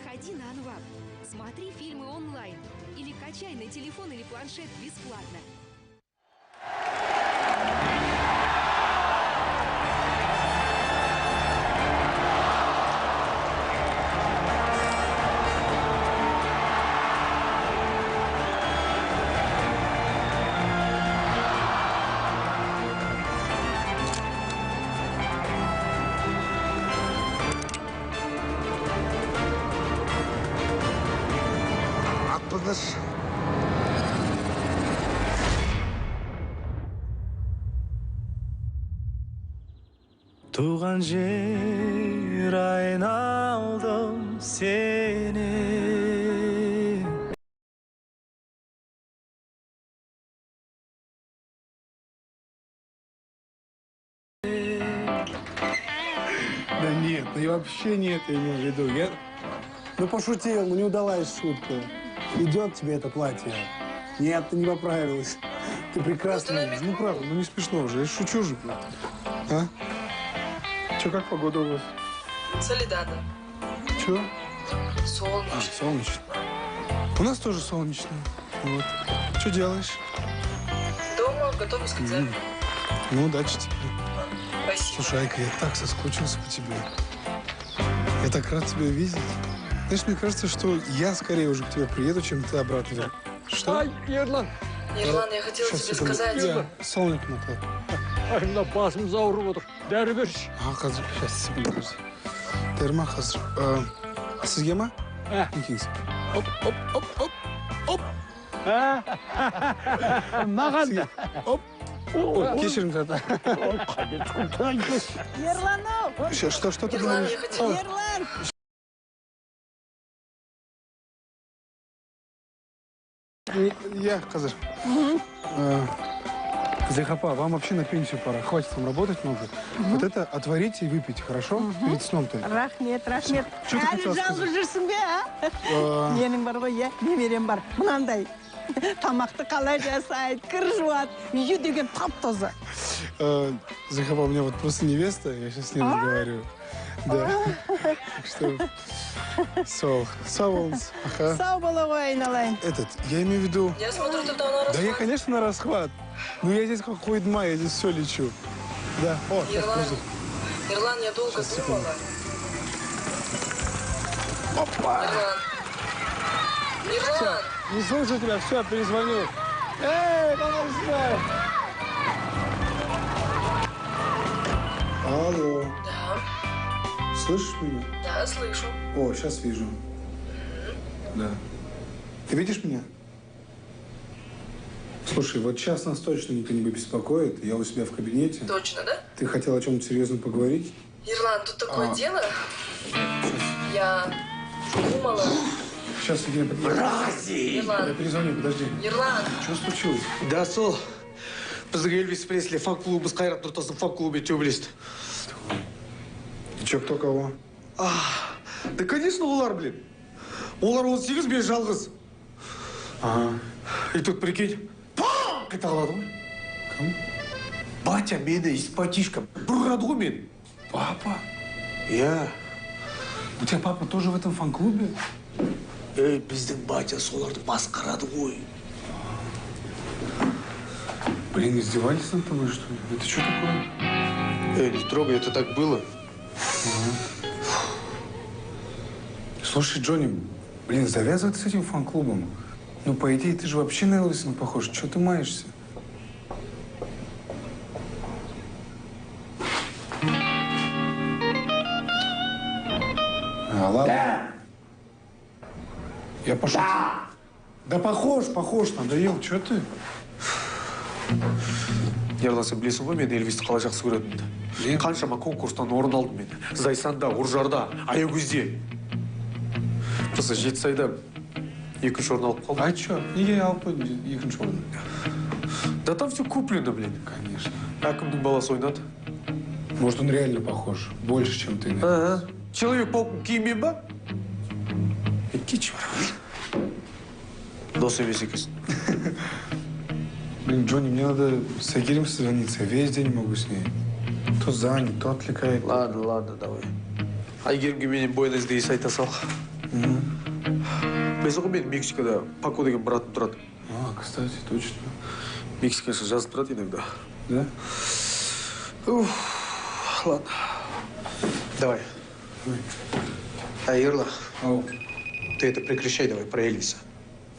Заходи на Анвап, смотри фильмы онлайн или качай на телефон или планшет бесплатно. Туған жер айналдым сені. Да нет, ну я вообще не это имел в виду. Ну пошутил, ну не удалась шутка. Идет тебе это платье? Нет, ты не поправилась. Ты прекрасная. Ну правда, ну не смешно уже. Я шучу же. А? Че, как погода у вас? Солидарно. Че? Солнечно. А, солнечно. У нас тоже солнечно. Вот. Что делаешь? Дома готовлюсь к экзамену. Ну, удачи тебе. Спасибо. Слушай, Айка, я так соскучился по тебе. Я так рад тебя видеть. Знаешь, мне кажется, что я скорее уже к тебе приеду, чем ты обратно. Что? Ай, Ерлан! Ерлан, я хотела тебе сказать... Я солник мотал. Ай, мына басымыз ауырып отыр. Дәрі берші. Қазір, сейчас, секунду. Дәріма қазір. Сізге ма? Некеңіз. Оп, оп, оп, оп, оп. Маған да. Оп. Кешіріңіз, ата. Ерлан-ау! Что ты Ерлан, говоришь? я хотела... Ерлан! Я, қазір. Захапа, вам вообще на пенсию пора. Хватит вам работать много. Вот это отварите и выпейте, хорошо? Перед сном только. Рахмет, рахмет. Что ты хотела Әлі сказать? жалғыз жүрсің бе, а? Менің бар ғой, иә, немерем бар. Мынандай. Тамақты қалай жасайды, кір жуады. Үйі деген тап-таза. Захапа, у меня вот просто невеста, я сейчас с ней разговариваю. Да. Так что... Сау, ага. Сау бола ғой, айналайын. Я имею в виду... Я смотрю, ты там на расхват. Да я, конечно, на расхват. Но я здесь как хуйдма, я здесь все лечу. Да. О, сейчас, Ерлан, подожди. Ерлан, я долго думала. Опа! Ерлан! Не слушаю тебя, все, перезвоню. Эй, давай сюда! Алло. Да, Слышишь меня? да, слышу. О, сейчас вижу. Да. Ты видишь меня? Слушай, вот сейчас нас точно никто не беспокоит. Я у себя в кабинете. Точно, да? Ты хотел о чем-то серьезном поговорить? Ерлан, тут такое дело. Я думала... Сейчас, Евгений, подожди. Я Ерлан, перезвоню, подожди. Ерлан, Что случилось? Да, сол. Біздің Элвис Пресли фан-клубымыз Қайрат Нұртастың фан-клубы төбелесті. И что, кто кого? Да, конечно, олар, блин. Олар 18, мен жалғыз. Ага. И тут, прикинь, пам! Қайталады ғой. Кому? Батя мені испатишкам. Бұрғады ғой мен. Папа? Я. У тебя папа тоже в этом фан-клубе? Эй, біздің батя соларды масқарады ғой. Блин, издевались над тобой, что ли? Это что такое? Эй, не трогай, это так было. Слушай, Джонни, блин, завязывай с этим фан-клубом. Ну, по идее, ты же вообще на Элвиса не похож. Чего ты маешься? Ладно. Да. Я пошел. Да похож, надоел. Чего ты? Ерлан, сен білесің ғой, мен Элвисті қалай жақсы көретінімді. Қаншама конкурстан орын алдым мен. Зайсанда, Уржарда, Аягөзде. Просто Жетісайда екінші орын алып қалдым. А что? Неге алып қойдың екінші орын? Да там все куплено, блин. Конечно. Әкімнің баласы ойнады. Может, он реально похож. Больше, чем ты. Ага. Человек-пауктың киіммен ба? Иди, Дос емес екенсің. Блин, Джонни, мне надо с Айгерем созвониться. Я весь день могу с ней. То занят, то отвлекает. Ладно, давай. Айгерімге менен бойын іздейсі айта сал. Білесің ғой, мен Мексикада Пако деген братым тұрады. Кстати, точно. Мексикаша жазып тұрады иногда. Да? Ладно. Давай. Ерлан, Ау. ты это прекращай давай про Эльвиса.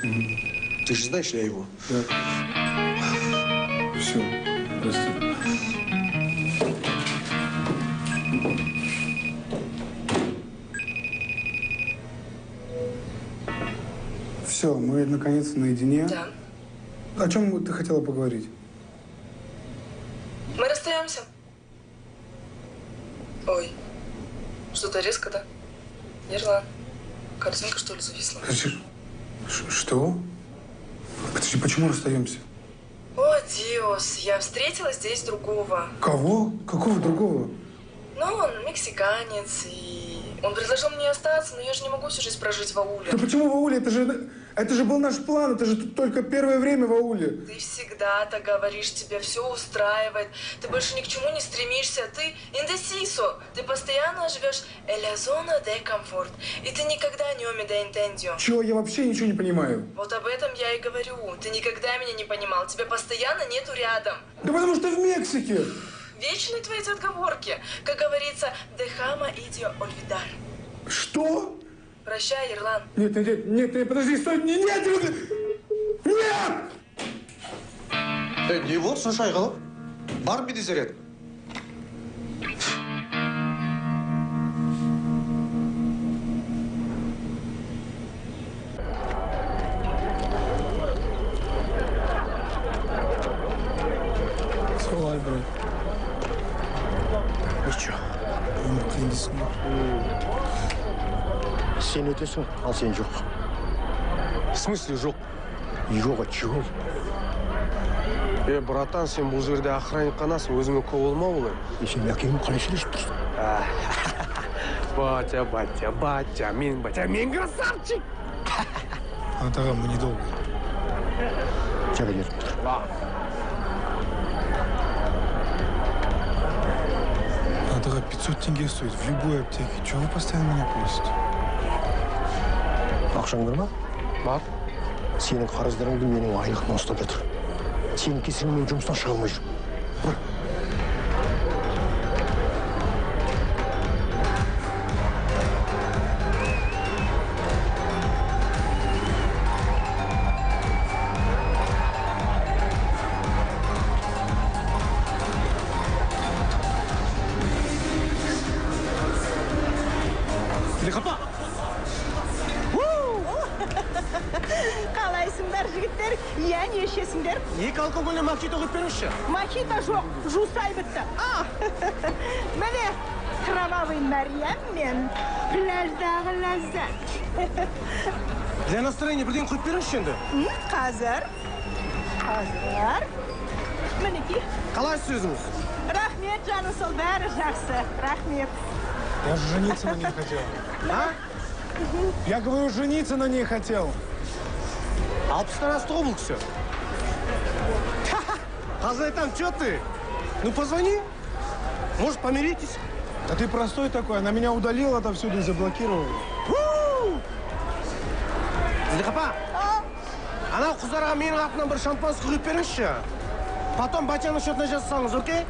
Ты же знаешь, я его. Да. Все, прости. Все, мы наконец наедине. Да. О чем ты хотела поговорить? Мы расстаемся. Ой, что-то резко, да? Ерлан, картинка, что ли, зависла? Подожди, что? Подожди, почему расстаемся? О, Диос, я встретила здесь другого. Кого? Какого другого? Ну, он мексиканец, и он предложил мне остаться, но я же не могу всю жизнь прожить в ауле. Да почему в ауле? Это же был наш план, это же только первое время в ауле. Ты всегда так говоришь, тебя все устраивает, ты больше ни к чему не стремишься, ты индесисо, ты постоянно живешь en la zona de confort, и ты никогда не ome de entendio. Чего? Я вообще ничего не понимаю. Вот об этом я и говорю, ты никогда меня не понимал, тебя постоянно нету рядом. Да потому что в Мексике. Вечные твои эти отговорки, как говорится, dejama idio olvidar. Что? Прощай, Ерлан. Нет, подожди, стой, нет! Не болды сонша айғалып? Бар менде заряд? Солай, брат. Ничего. Қиындысың. Сен өтесің, ал сен жоқ. В смысле жоқ? Жоқ, чего? Братан, сен бұл жерде охранник қанасың, өзіңе көп болма олай. Сен әкеңмен қалай сөйлесіп тұрсың? Батя, мен красавчик! Атаға, мы недолго. Жара кетіп тұр. Атаға 500 тенге стоит в любой аптеке. Чего вы постоянно меня просите? Ақшаң бар ма? Бар. Сенің қарыздарыңды менің айлығымнан ұстап жатыр. Сенің кесіріңмен жұмыстан шыға алмай жүр. Қалайсыңдар, жігіттер? Иә, не ішесіңдер? Екі алкогольный мохито құйып беріңізші. Мохито жоқ, жусай бітті. Міне, кровавый Мәриям мен пляждағы ләззат. Для настроения бірден құйып беріңізші енді. Қазір. Мінеки. Қалайсыз өзіңіз? Рахмет, жаным сол, бәрі жақсы. Рахмет. Я же жениться на ней хотел. А? Я говорю, жениться на ней хотел. Алпыстан асты ғой бұл кісі. Қазір айтам, что ты? Ну, позвони. Может, помиритесь? Да ты простой такой, она меня удалила отовсюду и заблокировала. Зілқапа, анау қыздарға менің атынан бір шампанский құйып беріңізші. Потом батяның счетына жазсаңыз, окей?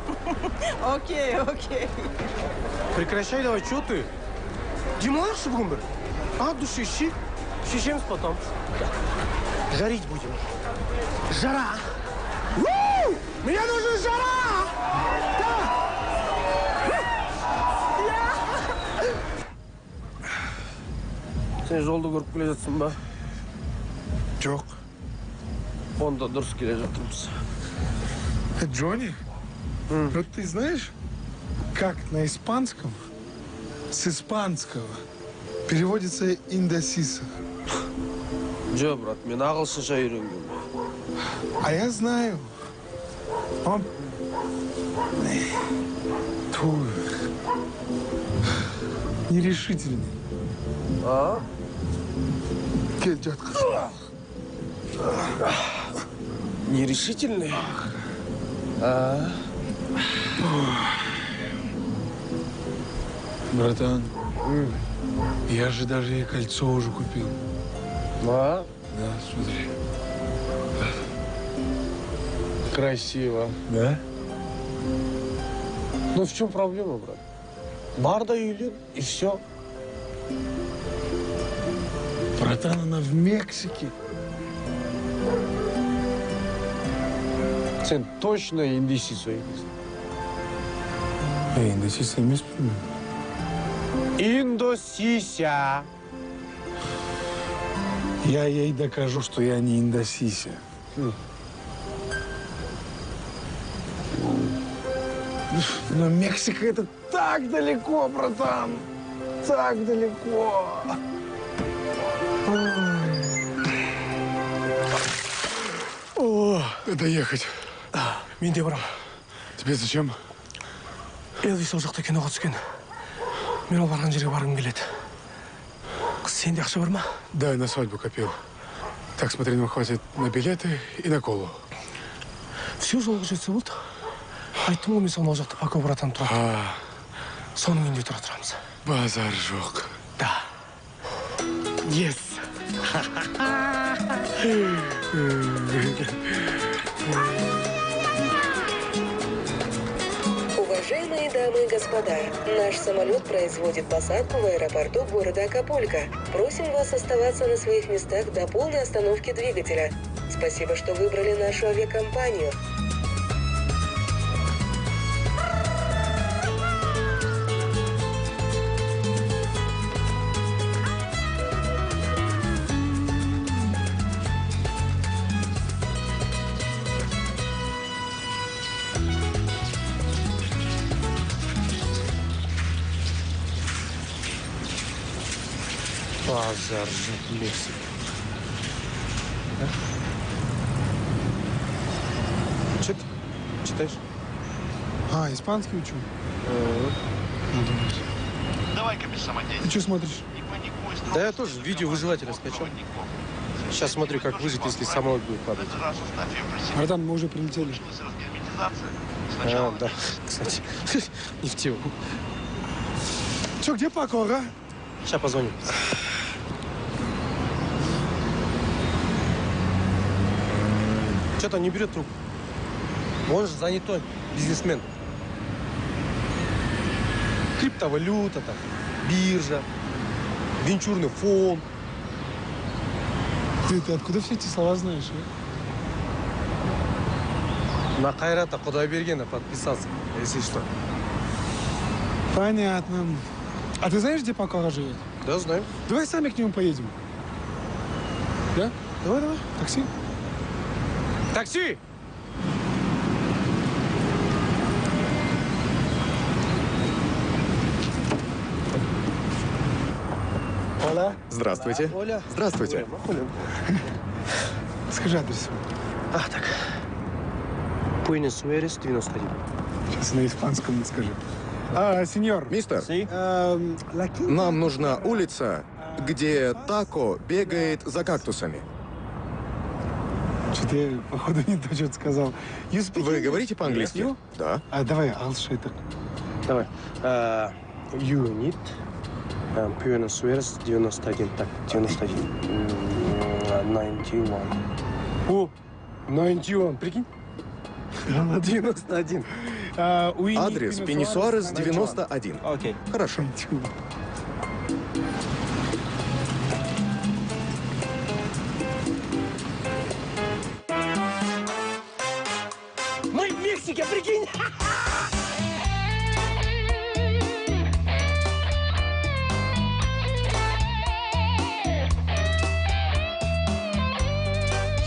Окей. Прекращай давай, что ты? Демалайықшы бүгін бір? От души ищи. Шешеміз потом. Жарить будем. Жара! Мне нужна жара! Сен жолды көріп келе жатсың ба? Жоқ. Онда дұрыс келе жатырмыз. Джонни? Вот ты знаешь, как на испанском с испанского переводится индосиса? Жо, брат, мен ағылшынша үйренгем. А я знаю. Он... Твой... Нерешительный. А? Кель, тетка. Нерешительный? Братан, Я же даже ей кольцо уже купил. Да? Да, смотри. Красиво. Да? Ну в чем проблема, брат? Бар да үйлен, и все. Братан, она в Мексике. Сен точно инвестиция есть. Индосиса емес пе? Индосися. Я ей докажу, что я не индосися. Но Мексика это так далеко, братан. Так далеко. О, надо ехать. Мен де барам. Тебе зачем? Элвис ол жақта киноға түскен. Мен ол барған жерге барғым келеді. Қыз, сенде ақша бар ма? Да, на свадьбу копил. Так, смотри, нам хватит на билеты и на колу. Все жолға жетсе болды. Айттым ғой мен саған ол жақта Пако братан тұрады. Соның үйінде тұра тұрамыз. Базар жоқ. Да. Yes. Уважаемые дамы и господа, наш самолет производит посадку в аэропорту города Акапулько. Просим вас оставаться на своих местах до полной остановки двигателя. Спасибо, что выбрали нашу авиакомпанию. Базар жоқ, Мексика. Че ты читаешь? Испанский учу. Давай-ка без самодеятельности. Ты что смотришь? Да я тоже видео выживателя скачал. Сейчас смотрю, как выжить, если самолет будет падать. Братан, мы уже прилетели. А, да, кстати, не в тему. Че, где Пако, а? Сейчас позвоню. Что-то не берет трубку. Он же занятой бизнесмен. Криптовалюта, там, биржа, венчурный фонд. Ты откуда все эти слова знаешь, а? На Кайрата Кудайбергена подписался, если что. Понятно. А ты знаешь, где Пако живет? Да, знаю. Давай сами к нему поедем. Да? Давай. Такси. Такси! Оля. Здравствуйте. Оля. Здравствуйте. Скажи адрес. А, так. Буэнос Айрес, 91. Сейчас на испанском скажи. Сеньор. Мистер, Лаки? нам нужна улица, где Тако бегает за кактусами. Что-то я, походу, не то, что сказал. Вы говорите по-английски? Да. Давай, алшейтер. Давай. Юнит. Буэнос Айрес, 91. Так, 91. 91. О, 91, прикинь? 91. Адрес Пенисуарес, 91. Окей. Хорошо. Мы в Мексике, прикинь!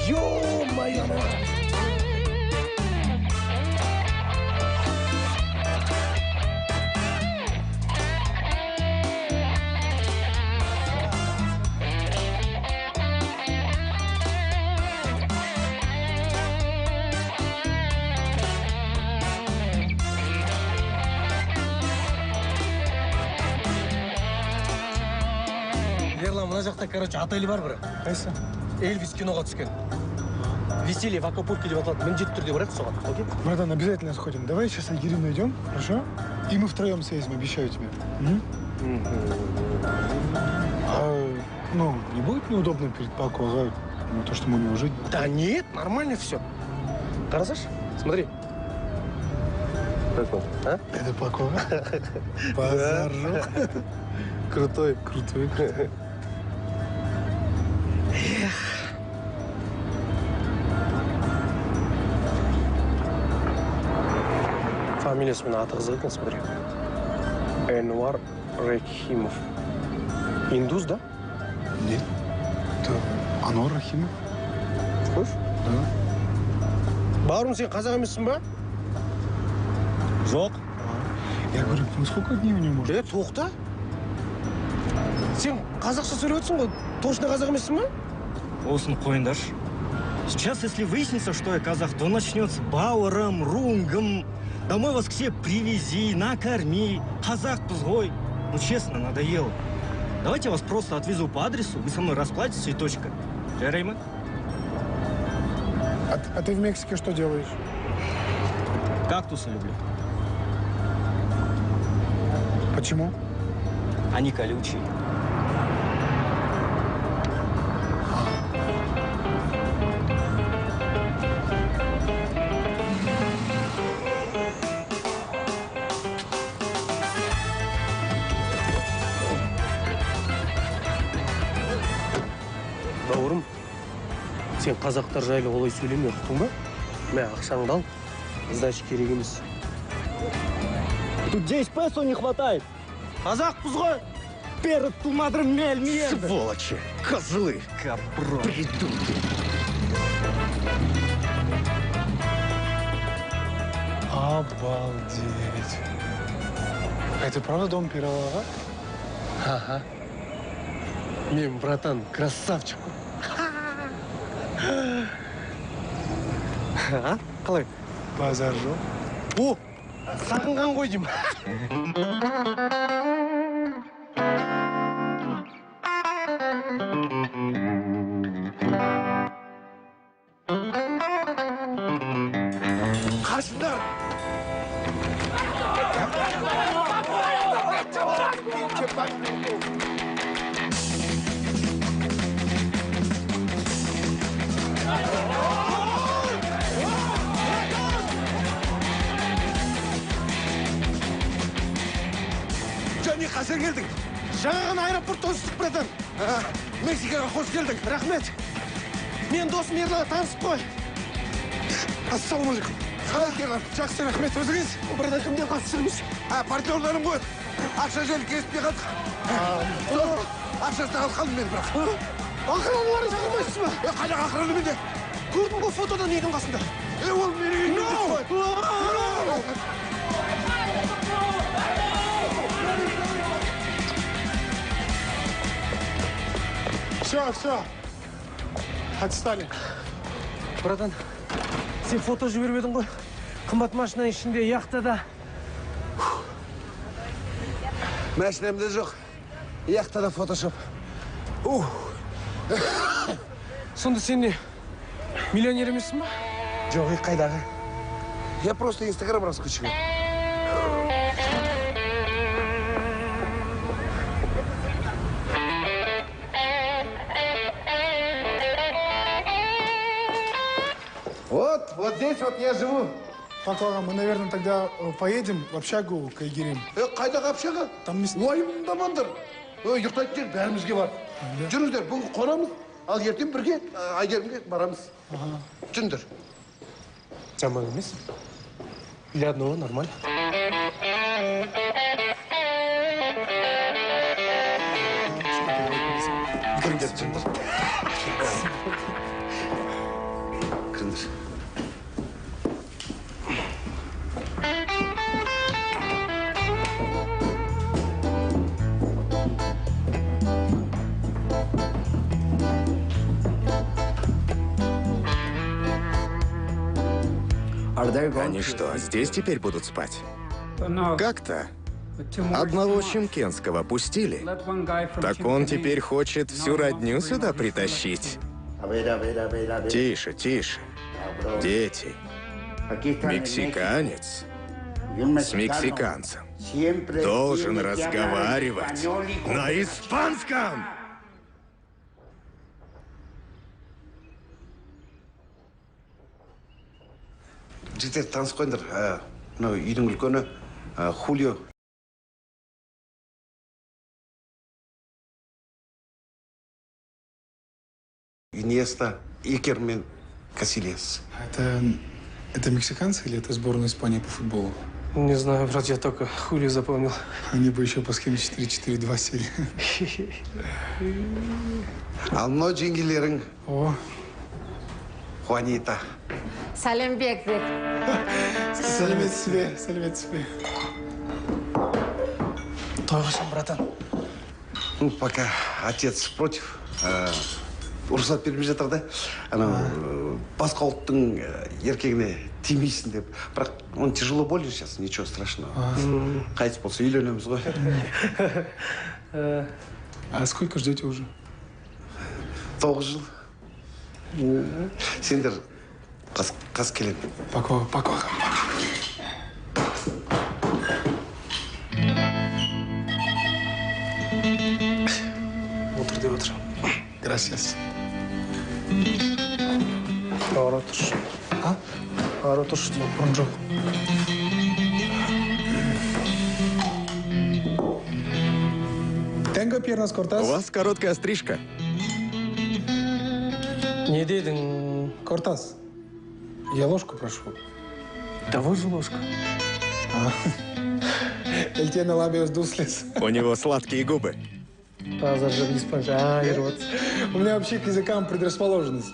Ё-моё! Ерлан, мына жақта, короче, отель бар бір. Қайсы? Эльвис киноға түскен. Веселье в Акапулько деп аталады. Міндетті түрде барайық соған, окей? Братан, обязательно сходим. Давай сейчас Айгерину найдем, хорошо? И мы втроем съездим, обещаю тебе. Ну, не будет неудобно перед Пако, ага? Ну, то, что мы у него жить будем. Да нет, нормально все. Карасаш, смотри. Как он, а? Это Пако. Базаржу. Крутой. Крутой. Фамилиясы мен аты қызық екен, смотри. Энуар Рахимов. Индус, да? Нет. Это Ануар Рахимов. Слышь? Да. Бауырым, сен қазақ емессің ба? Жоқ. Я говорю, ну сколько дней у него может? Тоқта. Сен қазақша сөйлеп ғой, точно қазақ емессің ба? Осыны қойыңдаршы. Сейчас, если выяснится, что я казах, то начнется бауырым, рунгом. Домой вас к себе привези, накорми. Казахпыз ғой. Ну, честно, надоело. Давайте я вас просто отвезу по адресу, вы со мной расплатитесь и точка. Жарай мы? А ты в Мексике что делаешь? Кактусы люблю. Почему? Они колючие. Бауырым, сен қазақтар жайлы олай сөйлеме, ұқтың ба? Мә, ақшаңды ал, значит керек емес. Тут 10 песо не хватает. Қазақпыз ғой! Перед ту мадре мерда. Сволочи! Козлы! Капро! Придурки! Обалдеть! Это правда дом первого? Ага. Мен, братан, красавчик. А? Қалай? Базаржу. О! Сағынған ғой деймін. Қашыңдар! Және қашан келдің? Жаңа ғана аэропорттан шықтық, братан. Мексикаға қош келдің. Рахмет. Мен досым Ерланға танысып қой. Ассалаумағалейкум. Қалай келдің? Жақсы, рахмет. Өзіңіз? Братан, кімден қатысы жүрміз? Партнерларым ғой. Ақша жайлы кеспей қалдық. Ақшасына қалдым мен бірақ. Охраналарын шақырмайсыз ба? Қайда охрана менде? Көрдім ғой фотодан недің қасында. Ол менің үйімде ғой. Все. Отстали. Братан, сен фото жіберіп едің ғой. Қымбат машинаның ішінде яхтада. Машинамда жоқ. Яхтада фотошоп. Сонда сен не, миллионер емессің ба? Жоқ, қайдағы. Я просто Инстаграм раскручиваю. Вот здесь вот я живу. Пако, мы, наверное, тогда поедем в общагу к Айгерим. Қайдағы общага? Там мест... Уайымдамаңдар. Ұйықтайтын жер бәрімізге бар. Жүріңіздер, бүгін қонамыз, ал ертең бірге Айгерімге барамыз. Жүріңдер. Жаман емес. Для одного нормально. Кіріңдер, жүріңдер. Кіріңдер. Они что, здесь теперь будут спать? Как-то. Одного Чемкенского пустили. Так он теперь хочет всю родню сюда притащить. Тише, тише. Дети. Мексиканец. С мексиканцем. Должен разговаривать на испанском. Жігіттер таныс қойыңдар. Мынау үйдің үлкені Хулио. Иньеста, Икер мен Касильес. Это мексиканцы или это сборная Испании по футболу? Не знаю, брат, я только Хулию запомнил. Они бы еще по схеме 4-4-2 сели. Ал мынау жеңгелерің. О. Хуанита. Сәлембек деп. Сәлеметсіз. Тойғышым, братан. Ну, пока отец против, рұқсат бермей жатыр да. Анау басқа ұлттың еркегіне тимейсің деп. Бірақ он тяжело болен сейчас, ничего страшного. Қайтыс болса үйленеміз ғой. А сколько ждете уже? 9 жыл. Сендер қас келем. Пока. Отыр деп отыр. Gracias. Ары отыршы. Ары отыршы. Бұрын жоқ. Tengo piernas cortas. У вас короткая стрижка. Не дедің? Кортас. Я ложку прошу. Давай же ложку. El tiene labios dulces. У него сладкие губы. Зажжем испанч. И рот. У меня вообще к языкам предрасположенность.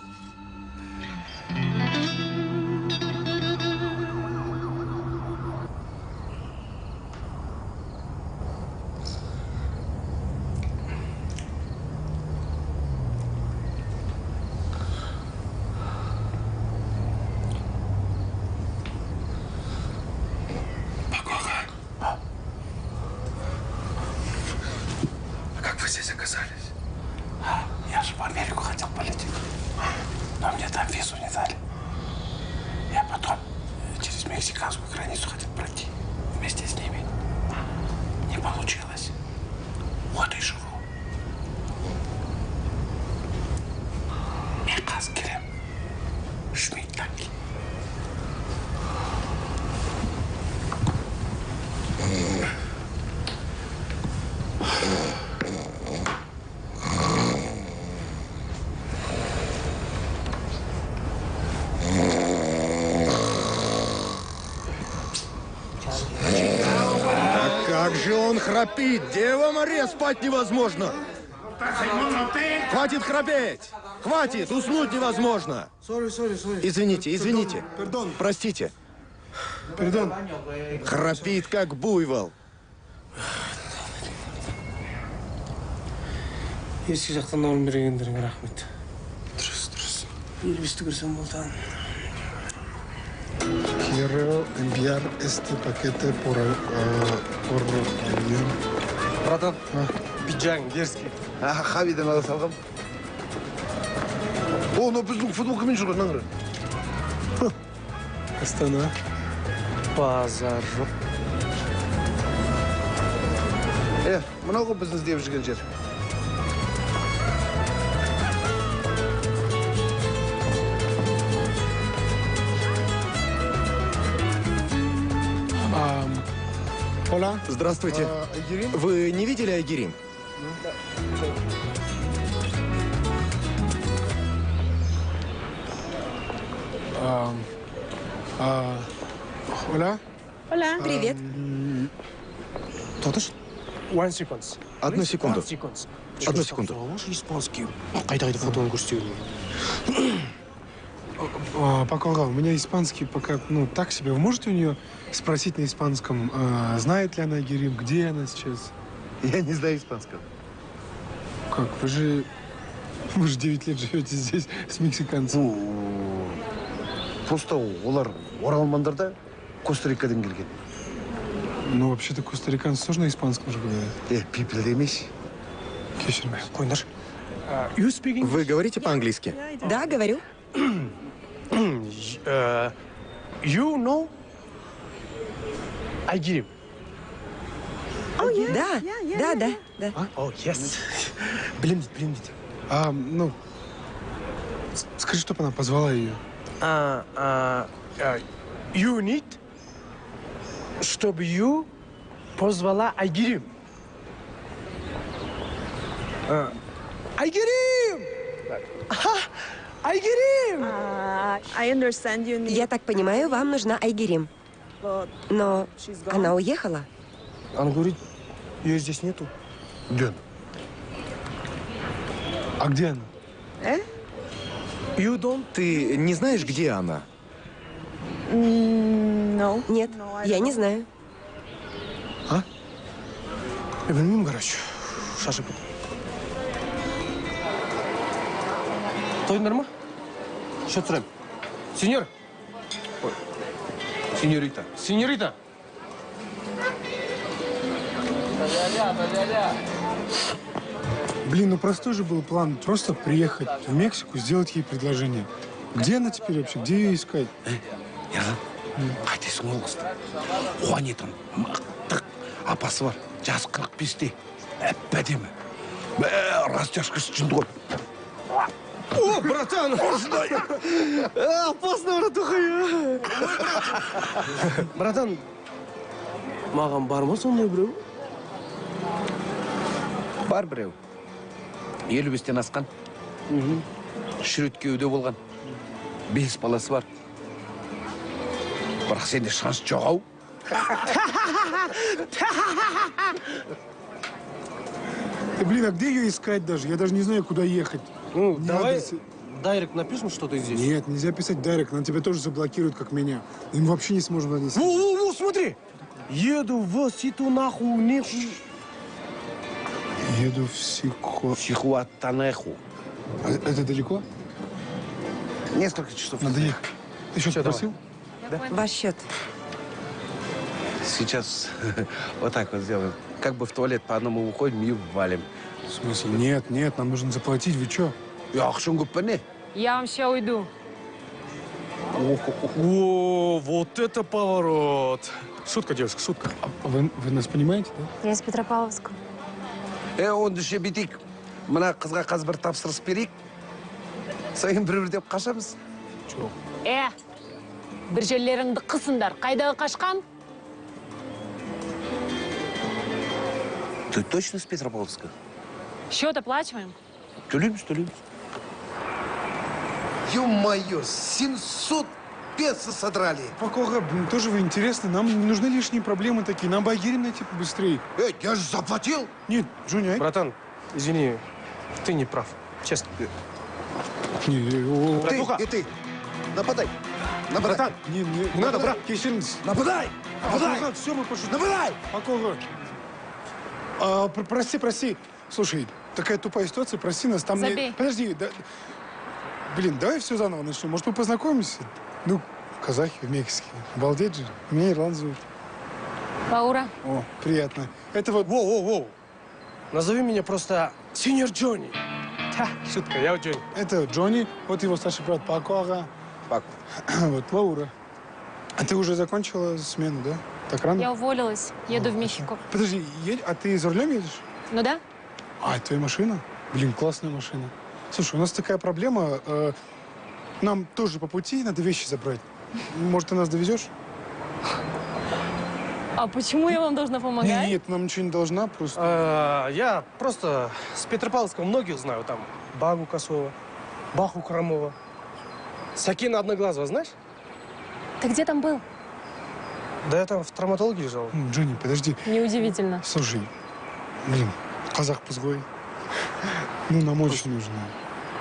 Как вы здесь оказались? Я же в Америку хотел полететь. Но мне там визу не дали. Я потом через мексиканскую границу хотел пройти вместе с ними. Не получилось. Вот и живу. Мекас келем. Шмиттаки. Как же он храпит! Дева Мария, спать невозможно! Хватит храпеть! Хватит! Уснуть невозможно! Извините. Простите. Храпит, как буйвол. Ескі жақтан орын бергендеріңе рахмет. Дұрыс. Елбесті көрсем болды. Quiero enviar este paquete por avión. Братан, пиджагың дерзкий. Хавиден ала салғам. Оны біздің футболкамен жүрген наңыры. Астана. Базар жоқ. Мынау ғой біздің іздеп жүрген жер. Hola. Здравствуйте. Вы не видели Айгерим? Hola. Hola. Привет. Тотыш? One seconds. Одну секунду. Одну секунду. Испанский. Қайда фотоны көрсетуге. Пока, у меня испанский пока, так себе. Вы можете у нее спросить на испанском, знает ли она Айгерим, где она сейчас? Я не знаю испанского. Как? Вы же 9 лет живете здесь с мексиканцем. Просто олар оралмандар да Коста-Рикадан келген. Ну, вообще-то костариканцы тоже на испанском же говорят. Пипелде емес. Кешірме. Қойындар. Вы говорите по-английски? Да, говорю. You know? Айгерим. Да. О, yes. Блин. Ну, скажи, чтобы она позвала ее. You need, чтобы you позвала Айгерим. Айгерим! Айгерим! Я так понимаю, вам нужна Айгерим. Но она уехала? Она говорит, ее здесь нету. Где она? А где она? You don't... Ты не знаешь, где она? Нет, я не знаю. Bilmiyorum короче. Şaşırdım. Toyunlar mı? Şu sürem. Сеньор. Ой. Сеньорита. Сеньорита. Блин, ну простой же был план. Просто приехать в Мексику, сделать ей предложение. Где она теперь вообще? Где ее искать? Ержан, қайтесің ол қызды? Хуанитаның мықтық апасы бар. Жасы 45-те. Әп-әдемі. Растяжкасы жынды ғой. О, братан! Осындай! Опасно, братуха! Братан, маған бар ма сондай біреу? Бар біреу. 55-тен асқан. Үш рет кеуде болған. 5 баласы бар. Бірақ сенде шанс жоқ ау. Блин, а где ее искать даже? Я даже не знаю, куда ехать. Ну, Ни давай адреса. дайрект напишем, что ты здесь. Нет, нельзя писать дайрект, она тебя тоже заблокирует, как меня. И мы вообще не сможем нанести. Во, смотри! Еду в Ситунаху. Еду в Сихо... Сихуатанеху. Это далеко? Несколько часов. Надо ехать. Ты что, спросил? Да? Ваш счет. Сейчас вот так вот сделаем. Как бы в туалет по одному уходим и валим. В смысле? Нет, нам нужно заплатить. Вы что? Я вам сейчас уйду. О, вот это поворот. Шутка, девушка, шутка. Вы нас понимаете, да? Я из Петропавловска. Он еще битик. Мына қызға қазір бір тапсырыс берейік. Сайын бір деп қашамыз. Бір жерлеріңді қысыңдар. Қайдағы қашқан? Ты точно с Петропавловска? Счет оплачиваем? Төлейміз. Ё-моё, 700 песо содрали. Покога, блин, тоже вы интересны. Нам не нужны лишние проблемы такие. Нам бы Айгерим найти побыстрее. Я же заплатил. Нет, Джонни, Братан, извини, ты не прав. Честно. Ты. Нападай. Братан, не надо, брат. Нападай. Все, мы пошли. Нападай. Покога. Прости. Слушай, такая тупая ситуация, прости нас. Там Забей. Подожди, да... Блин, давай все заново начнем. Может, мы познакомимся? Ну, казахи в Мексике. Обалдеть же. Меня ирландцы зовут. Лаура. О, приятно. Это вот... Воу. Назови меня просто Сеньор Джонни. Шутка, я Джонни. Это Джонни, вот его старший брат Пакога. Пако. Вот Лаура. А ты уже закончила смену, да? Так рано? Я уволилась. Еду в Мехико. Подожди, а ты за рулем едешь? Ну да. А, это твоя машина? Блин, классная машина. Слушай, у нас такая проблема. Нам тоже по пути надо вещи забрать. Может, ты нас довезешь? А почему я вам должна помогать? Нет, нам ничего не должна, просто... Я просто с Петропавловска многих знаю. Там Багу Косова, Баху Крамова, Сакина Одноглазого, знаешь? Ты где там был? Да я там в травматологии лежал. Джонни, подожди. Неудивительно. Слушай, блин, казах пузгой. Ну, нам очень нужно.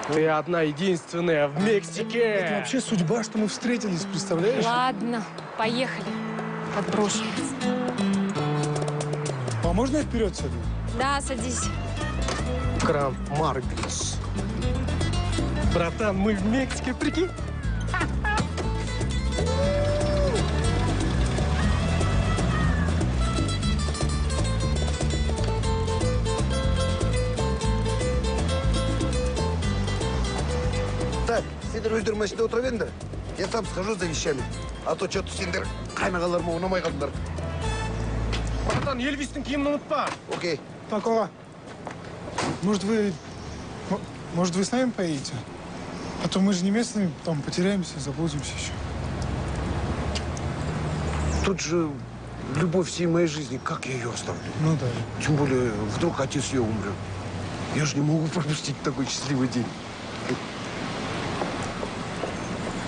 Ты одна единственная в Мексике. Это вообще судьба, что мы встретились, представляешь? Ладно, поехали. Подброшу. А можно я вперед сяду? Да, садись. Кран Марглис. Братан, мы в Мексике, прикинь? Так, сендер өздерің машинада отыра беріңдер. Я там схожу за вещами. А то что-то сендер қайнағаларыма ұнамай қалдыңдар. Братан, Эльвистің киімін ұмытпа. Окей. Пакова, может вы с нами поедете? А то мы же не местные, там потеряемся, заблудимся еще. Тут же любовь всей моей жизни. Как я ее оставлю? Ну да. Тем более, вдруг отец ее умрет. Я же не могу пропустить такой счастливый день.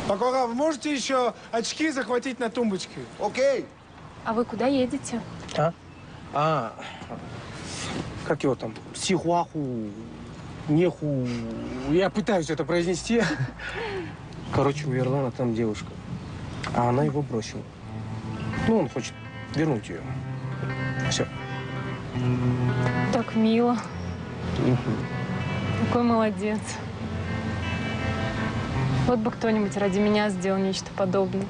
Пакова, вы можете еще очки захватить на тумбочке? Окей. А вы куда едете? Как его там? Сихуаху, неху. Я пытаюсь это произнести. Короче, у Ерлана там девушка. А она его бросила. Ну, он хочет вернуть ее. Все. Так мило. Какой молодец. Вот бы кто-нибудь ради меня сделал нечто подобное.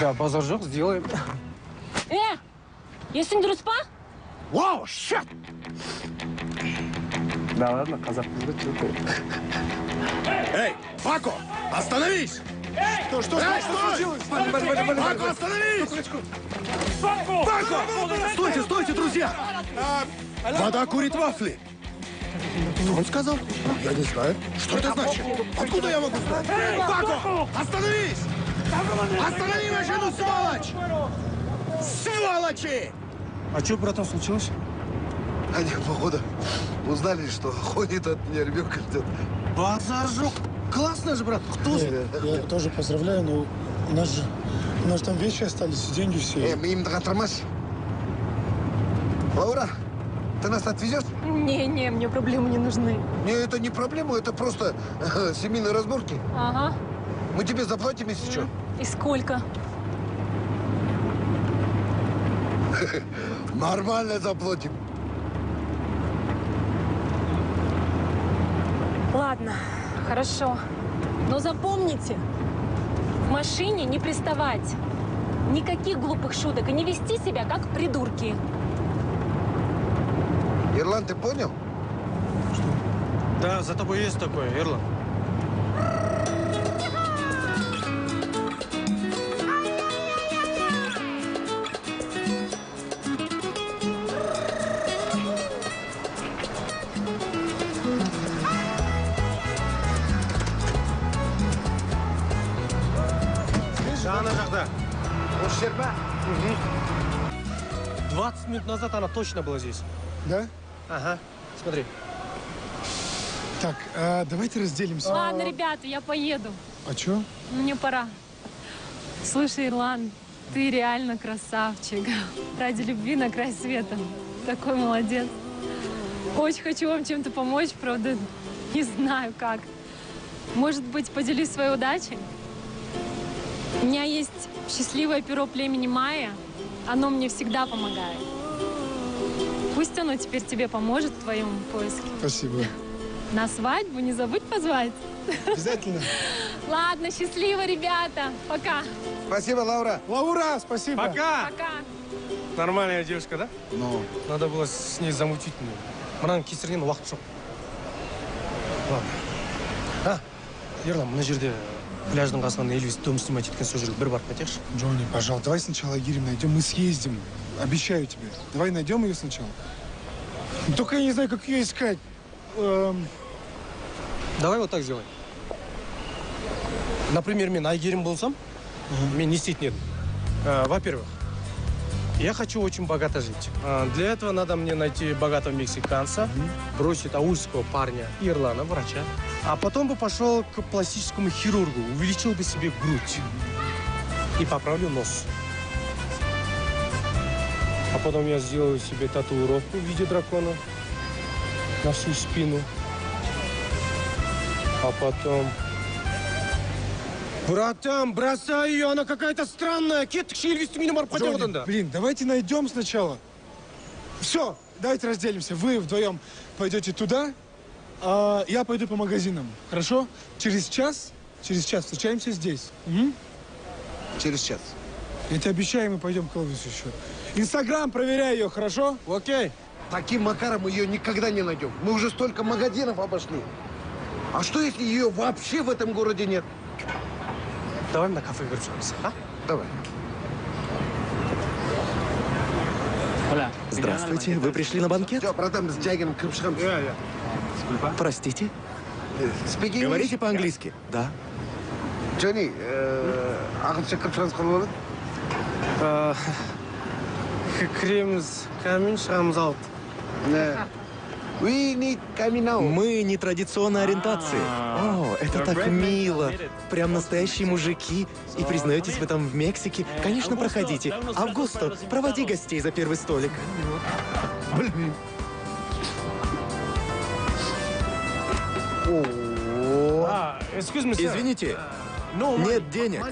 Да, базаржок сделаем. Есің дұрыс па? Вау, щет! Да ладно, казах не. Эй, Пако, остановись! Что случилось? Пако, остановись! Пако! Стойте, стойте, друзья! Вода курит вафли. Что он сказал? Я не знаю. Что это значит? Откуда я могу знать? Пако, остановись! Останови машину, сволочь! Сволочи! А что, братан, случилось? Они, походу, узнали, что ходит от меня ребенка ждет. Базаржок! Классно же, брат! Кто же? Я тоже поздравляю, но у нас же там вещи остались, деньги все. Мы им тормозь. Лаура, ты нас отвезешь? Не, мне проблемы не нужны. Не, это не проблема, это просто семейные разборки. Ага. Мы тебе заплатим, если что. И сколько? Нормально заплатим. Ладно, хорошо. Но запомните, в машине не приставать. Никаких глупых шуток и не вести себя как придурки. Ерлан, ты понял? Да, за тобой есть такое, Эрлан. Да, она жахта. 20 минут назад она точно была здесь. Да? Ага, смотри. Так, давайте разделимся. Ладно, ребята, я поеду. А чё? Мне пора. Слушай, Ирлан, ты реально красавчик. Ради любви на край света. Такой молодец. Очень хочу вам чем-то помочь, правда, не знаю как. Может быть, поделюсь своей удачей? У меня есть счастливое перо племени майя. Оно мне всегда помогает. Пусть оно теперь тебе поможет в твоем поиске. Спасибо. На свадьбу не забудь позвать. Обязательно. Ладно, счастливо, ребята. Пока. Спасибо, Лаура. Лаура, спасибо. Пока! Пока. Нормальная девушка, да? Ну. Надо было с ней замутить. Мынаның кесірінен уақыт жоқ. Ладно. Ерлан, мына жерде пляждың қасынан Эльвис дом снимать еткен сол жерге бір барып қайтайықшы. Джонни, пожалуйста, давай сначала Айгерим найдем, мы съездим. Обещаю тебе. Давай найдем ее сначала. Только я не знаю, как ее искать. Давай вот так сделаем. Например, мен Айгерим болсам, мен не істейтін едім. Во-первых, я хочу очень богато жить. Для этого надо мне найти богатого мексиканца, бросить аульского парня Ирлана, врача. А потом бы пошел к пластическому хирургу, увеличил бы себе грудь и поправлю нос. А потом я сделаю себе татуировку в виде дракона на всю спину. А потом... Братан, бросай ее, она какая-то странная. Кеттікші Эльвистің үйіне барып қайтып одан да. Блин, давайте найдем сначала. Все, давайте разделимся. Вы вдвоем пойдете туда, а я пойду по магазинам. Хорошо? Через час встречаемся здесь. Угу? Через час. Я тебе обещаю, мы пойдем к Элвису еще. Инстаграм, проверяй ее, хорошо? Окей. Таким макаром мы ее никогда не найдем. Мы уже столько магазинов обошли. А что, если ее вообще в этом городе нет? Давай на кафе кіріп шығамыз, а? Давай. Здравствуйте, вы пришли на банкет? Простите? Говорите по-английски? Да. Джонни, Кіреміз камин, шығамыз алып. Мы нетрадиционной ориентации. О, это так мило. Прям настоящие мужики. И признаетесь в этом в Мексике? Конечно, проходите. Августо, проводи гостей за первый столик. Извините. Нет денег.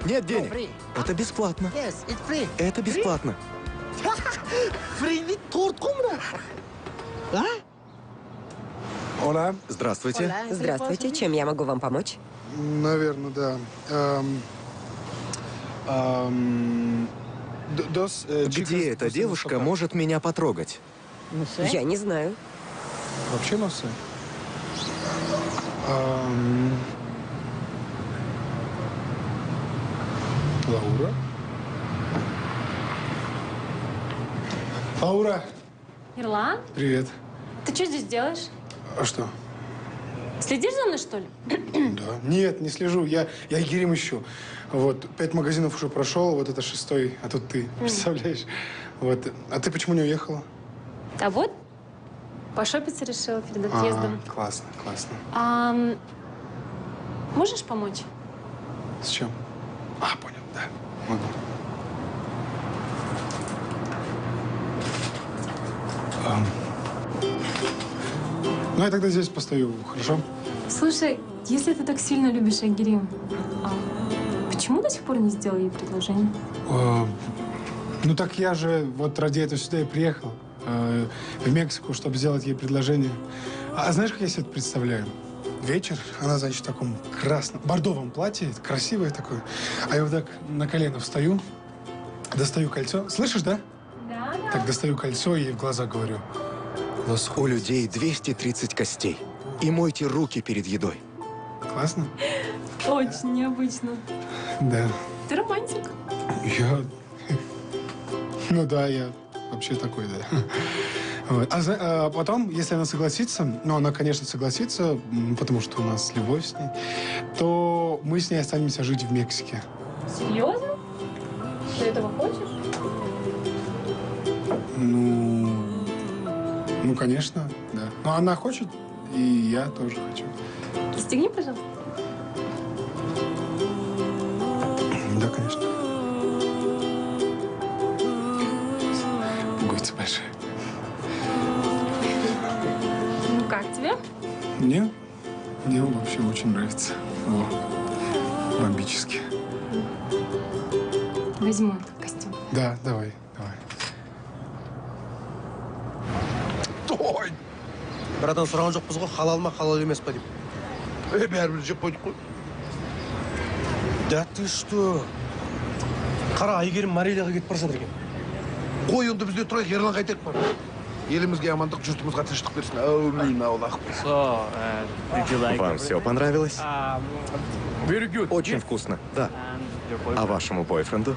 Нет денег. Это бесплатно. Это бесплатно. Оля. Здравствуйте. Здравствуйте. Чем я могу вам помочь? Наверное, да. Где эта девушка может меня потрогать? Я не знаю. Вообще носы? Лаура? Лаура! Ирлан, Привет. ты что здесь делаешь? А что? Следишь за мной, что ли? Да. Нет, не слежу. Я Герим ищу. Вот, 5 магазинов уже прошел, вот это 6-й, а тут ты. Представляешь? Вот. А ты почему не уехала? А вот, пошопиться решила перед отъездом. Классно, классно. Можешь помочь? С чем? Понял, да. Могу. Ну, я тогда здесь постою, хорошо? Слушай, если ты так сильно любишь Айгерим, почему до сих пор не сделал ей предложение? Ну, так я же вот ради этого сюда и приехал. В Мексику, чтобы сделать ей предложение. А знаешь, как я себе это представляю? Вечер, она, значит, в таком красном, бордовом платье, красивое такое. А я вот так на колено встаю, достаю кольцо. Слышишь, да? Да. Так достаю кольцо и ей в глаза говорю. У людей 230 костей. И мойте руки перед едой. Классно? Очень необычно. Да. Ты романтик. Я... Ну да, я вообще такой, да. Вот. А потом, если она согласится, ну, она, конечно, согласится, потому что у нас любовь с ней, то мы с ней останемся жить в Мексике. Серьезно? Ты этого хочешь? Ну, конечно, да. Но она хочет, и я тоже хочу. Пристегни, пожалуйста. Да, конечно. Пуговица большая. Ну, как тебе? Мне вообще очень нравится. О, бомбически. Возьму этот костюм. Да, давай. Ой! Братан, сұраған жоқпыз ғой, халал ма, халал емес па деп. Бәрібір жеп қойдық қой. Да ты что? Қара, Айгерім Марилияға кетіп бара жатыр екен. Қой, онда бізде тұрайық, Ерлан қайтайық бар. Елімізге амандық, жұртымызға тыныштық берсін. Әумин, Аллах. Вам все понравилось? Очень вкусно, да. А вашему бойфренду?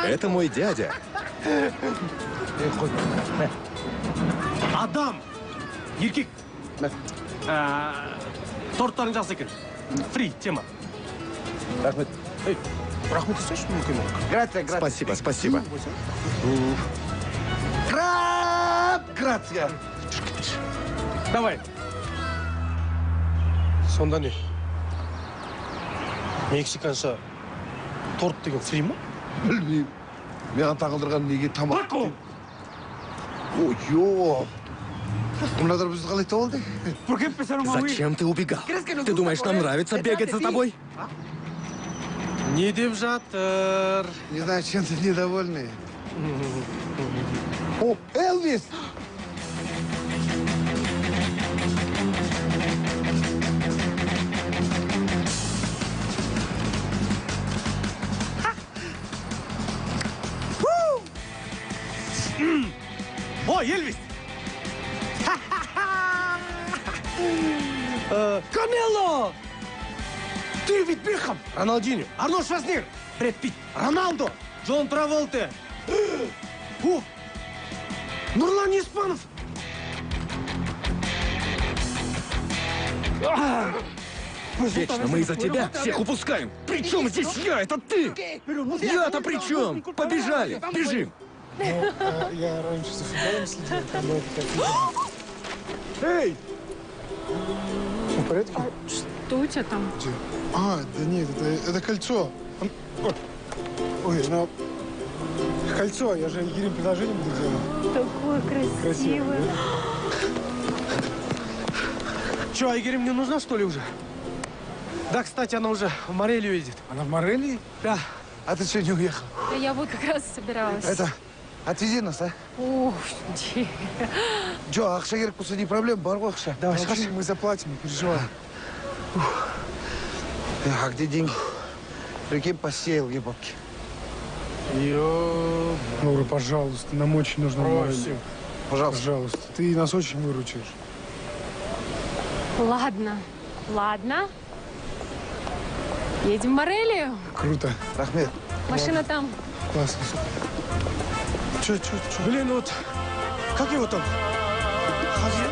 Это мой дядя. Адам! Еркек! Торттарың жақсы екен. Фри, тема. Рахмет. Рахмет десейші, мүмкін. Спасибо, спасибо. Грация. Давай. Сонда не? Мексиканша торт деген фри ма? Білмеймін. Маған тағылдырған неге тамақ. Ой, ё. Мынадар бізді қалай табылды? Зачем ты убегал? Ты думаешь, нам нравится бегать за тобой? Не деп жатыр. Не знаю, чем ты недовольный. О, Элвис! О, Элвис! Канело! Дэвид Бекхэм, Роналдиньо, Арнольд Шварценеггер, Брэд Питт, Роналдо, Джон Траволта. О, Нурлан Еспанов. Вечно мы из-за тебя всех упускаем. Причем здесь я? Это ты! Я-то при чем? Побежали! Бежим! Я раньше за футболом следил, когда это как... Эй! В порядке? Что у тебя там? Где? А, да нет, это кольцо. Ой, ну... Кольцо, я же Ирине предложение буду делать. Такое красивое. Че, Айгерим не нужна, что ли, уже? Да, кстати, она уже в Морелью едет. Она в Морелии? Да. А ты что, не уехал? Да я вот как раз собиралась. Это, отвези нас, а? Ух, Джи. Джо, ақша керек болса не проблема, бар ғой ақша. Давай, скажи, мы заплатим, не переживай. А где деньги? Прикинь, посеял, где бабки. Нура, пожалуйста, нам очень нужно Морелию. Пожалуйста. Пожалуйста, ты нас очень выручишь. Ладно, ладно. Едем в Морелию. Круто. Рахмет. Машина там. Классно. Че? Блин, вот, как его там? Хазин?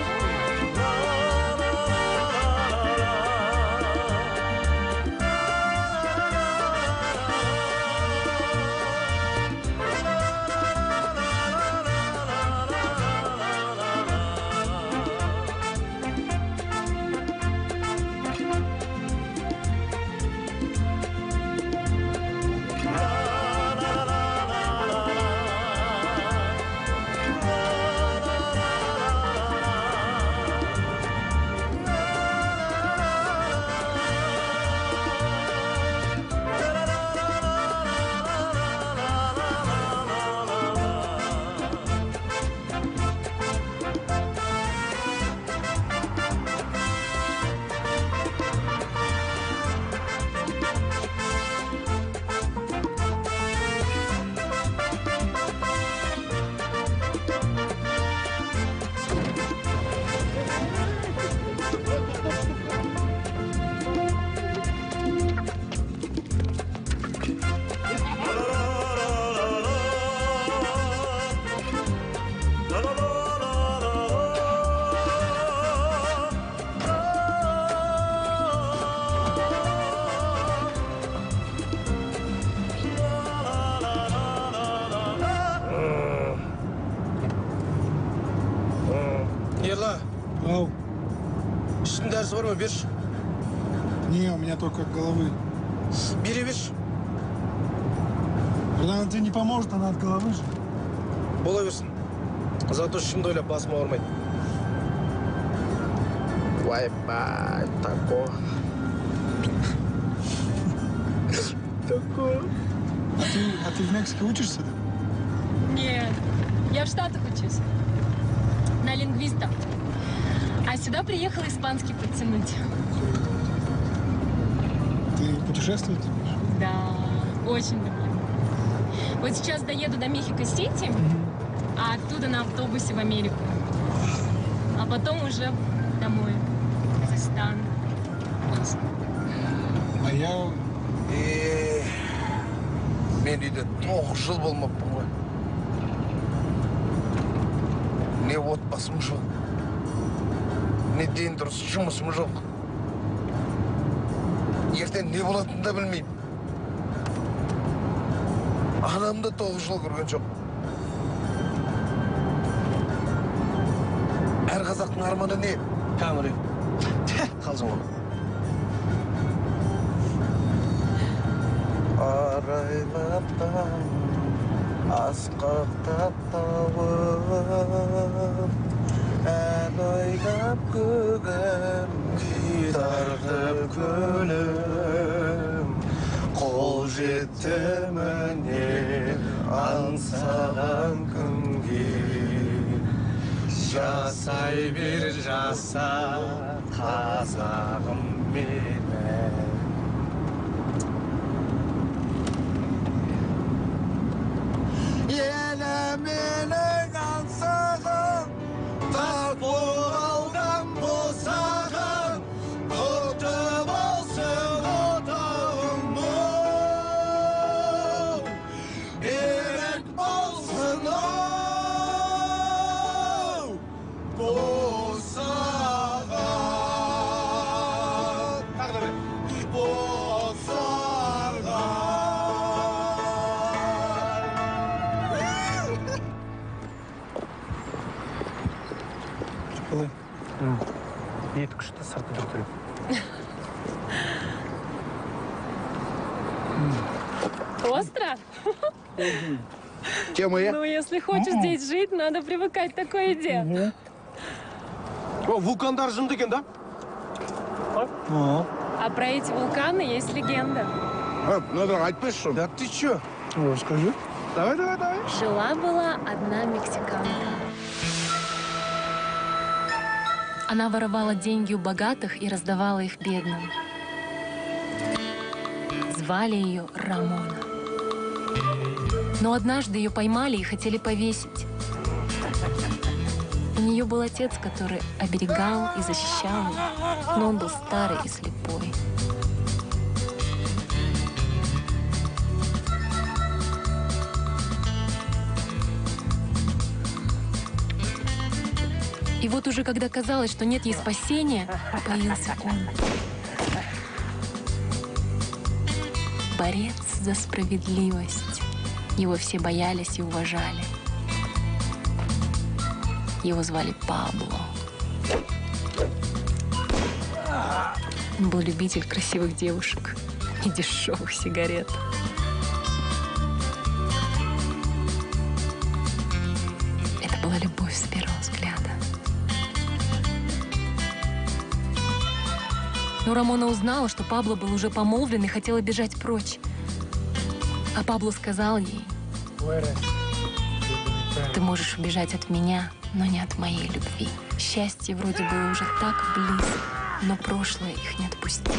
Ерла. Ау. Üstün dersi var mı? Bir. Не, у меня только от головы. Бери, bir. Она тебе не поможет, она от головы же. Бола берсін. Зато şimdi ойлап басым ауырмайды. Вай-бай, тако. Тако. А ты в Мексике учишься? Нет, я в Штатах учусь. На лингвиста. А сюда приехала испанский подтянуть. Ты путешествовать любишь? Да, очень люблю. Вот сейчас доеду до Мехико-Сити, а оттуда на автобусе в Америку. А потом уже домой, в Казахстан. А я... Мен үйде 9 жыл болмаппын ғой. Не отбасым жоқ. Не ден дұрыс жұмысым жоқ. Ертең не болатынын да білмеймін. Анам да 9 жыл көрген жоқ. Әр қазақтың арманы не? Камеры. Қалжың ғой. Арайлаптан асқақтап тауып, ән ойлап көгім, тартып көлім, қол жетті міне аңсаған күнге. Жасай бер жаса қазағым менің. Менің аңсағым, тақ боғалдан босағым, құтты болсын только что сырты түркелеп. Остро? Тема я? Ну, если хочешь здесь жить, надо привыкать к такой еде. О, вулкандар жынды екен, да? А про эти вулканы есть легенда. Надо айтпайсың. Да ты чё? Расскажи. Давай. Жила-была одна мексиканка. Она воровала деньги у богатых и раздавала их бедным. Звали ее Рамона. Но однажды ее поймали и хотели повесить. У нее был отец, который оберегал и защищал ее, но он был старый и слепой. И вот уже когда казалось, что нет ей спасения, появился он. Борец за справедливость. Его все боялись и уважали. Его звали Пабло. Он был любитель красивых девушек и дешевых сигарет. Это была любовь с первого взгляда. Но Рамона узнала, что Пабло был уже помолвлен и хотела бежать прочь. А Пабло сказал ей: «Ты можешь убежать от меня, но не от моей любви». Счастье вроде было уже так близко, но прошлое их не отпустило.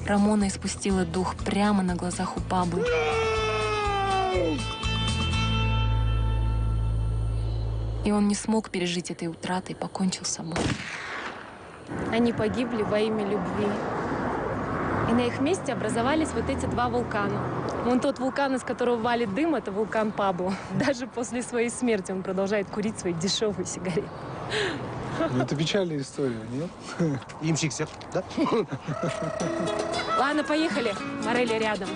Рамона испустила дух прямо на глазах у Пабло. И он не смог пережить этой утраты и покончил с собой. Они погибли во имя любви. И на их месте образовались вот эти два вулкана. Вон тот вулкан, из которого валит дым, это вулкан Пабло. Даже после своей смерти он продолжает курить свои дешевые сигареты. Ну, это печальная история, нет? Ямщик всех, да? Ладно, поехали. Морели рядом.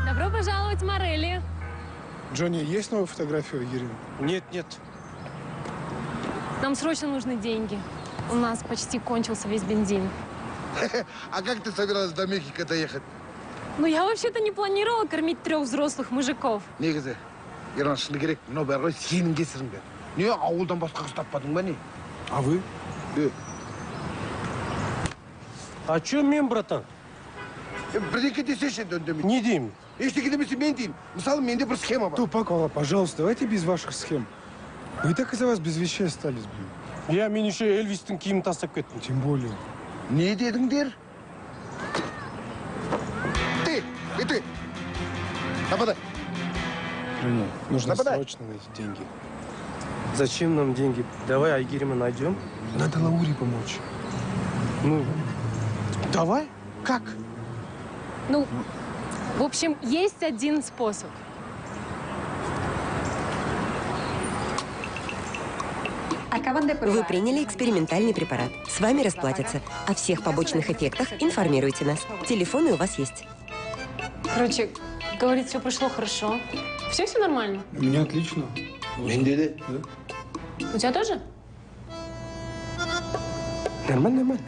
Добро пожаловать в Морели. Джонни, есть новая фотография у Ирины? Нет. Нам срочно нужны деньги. У нас почти кончился весь бензин. А как ты собиралась до Мехико доехать? Ну, я вообще-то не планировала кормить 3 взрослых мужиков. Негізі, Иран, шыны керек, мынау бәрі сенің кесірің бе. Не, ауылдан басқа қыз таппадың ба не? А вы? А чё мен, братан? Бірдеңке десеші дөндемейді. Не деймін? Ештеңе демесе мен деймін. Мысалы, менде бір схема бар. Тупак, Алла, пожалуйста, давайте без ваших схем. Мы и так из-за вас без вещей остались, блин. Я мен еще Эльвистің киімін тастап кеттім. Тем более. Не дедіңдер? Ты! Нападай! Женя, нужно Нападай. срочно найти деньги. Зачем нам деньги? Давай Айгерима найдем. Надо Лауре помочь. Ну, давай. Как? Ну, в общем, есть один способ. Вы приняли экспериментальный препарат. С вами расплатятся. О всех побочных эффектах информируйте нас. Телефоны у вас есть. Короче, говорит, все прошло хорошо. Все нормально? У меня отлично. Менде да? У тебя тоже? Нормально.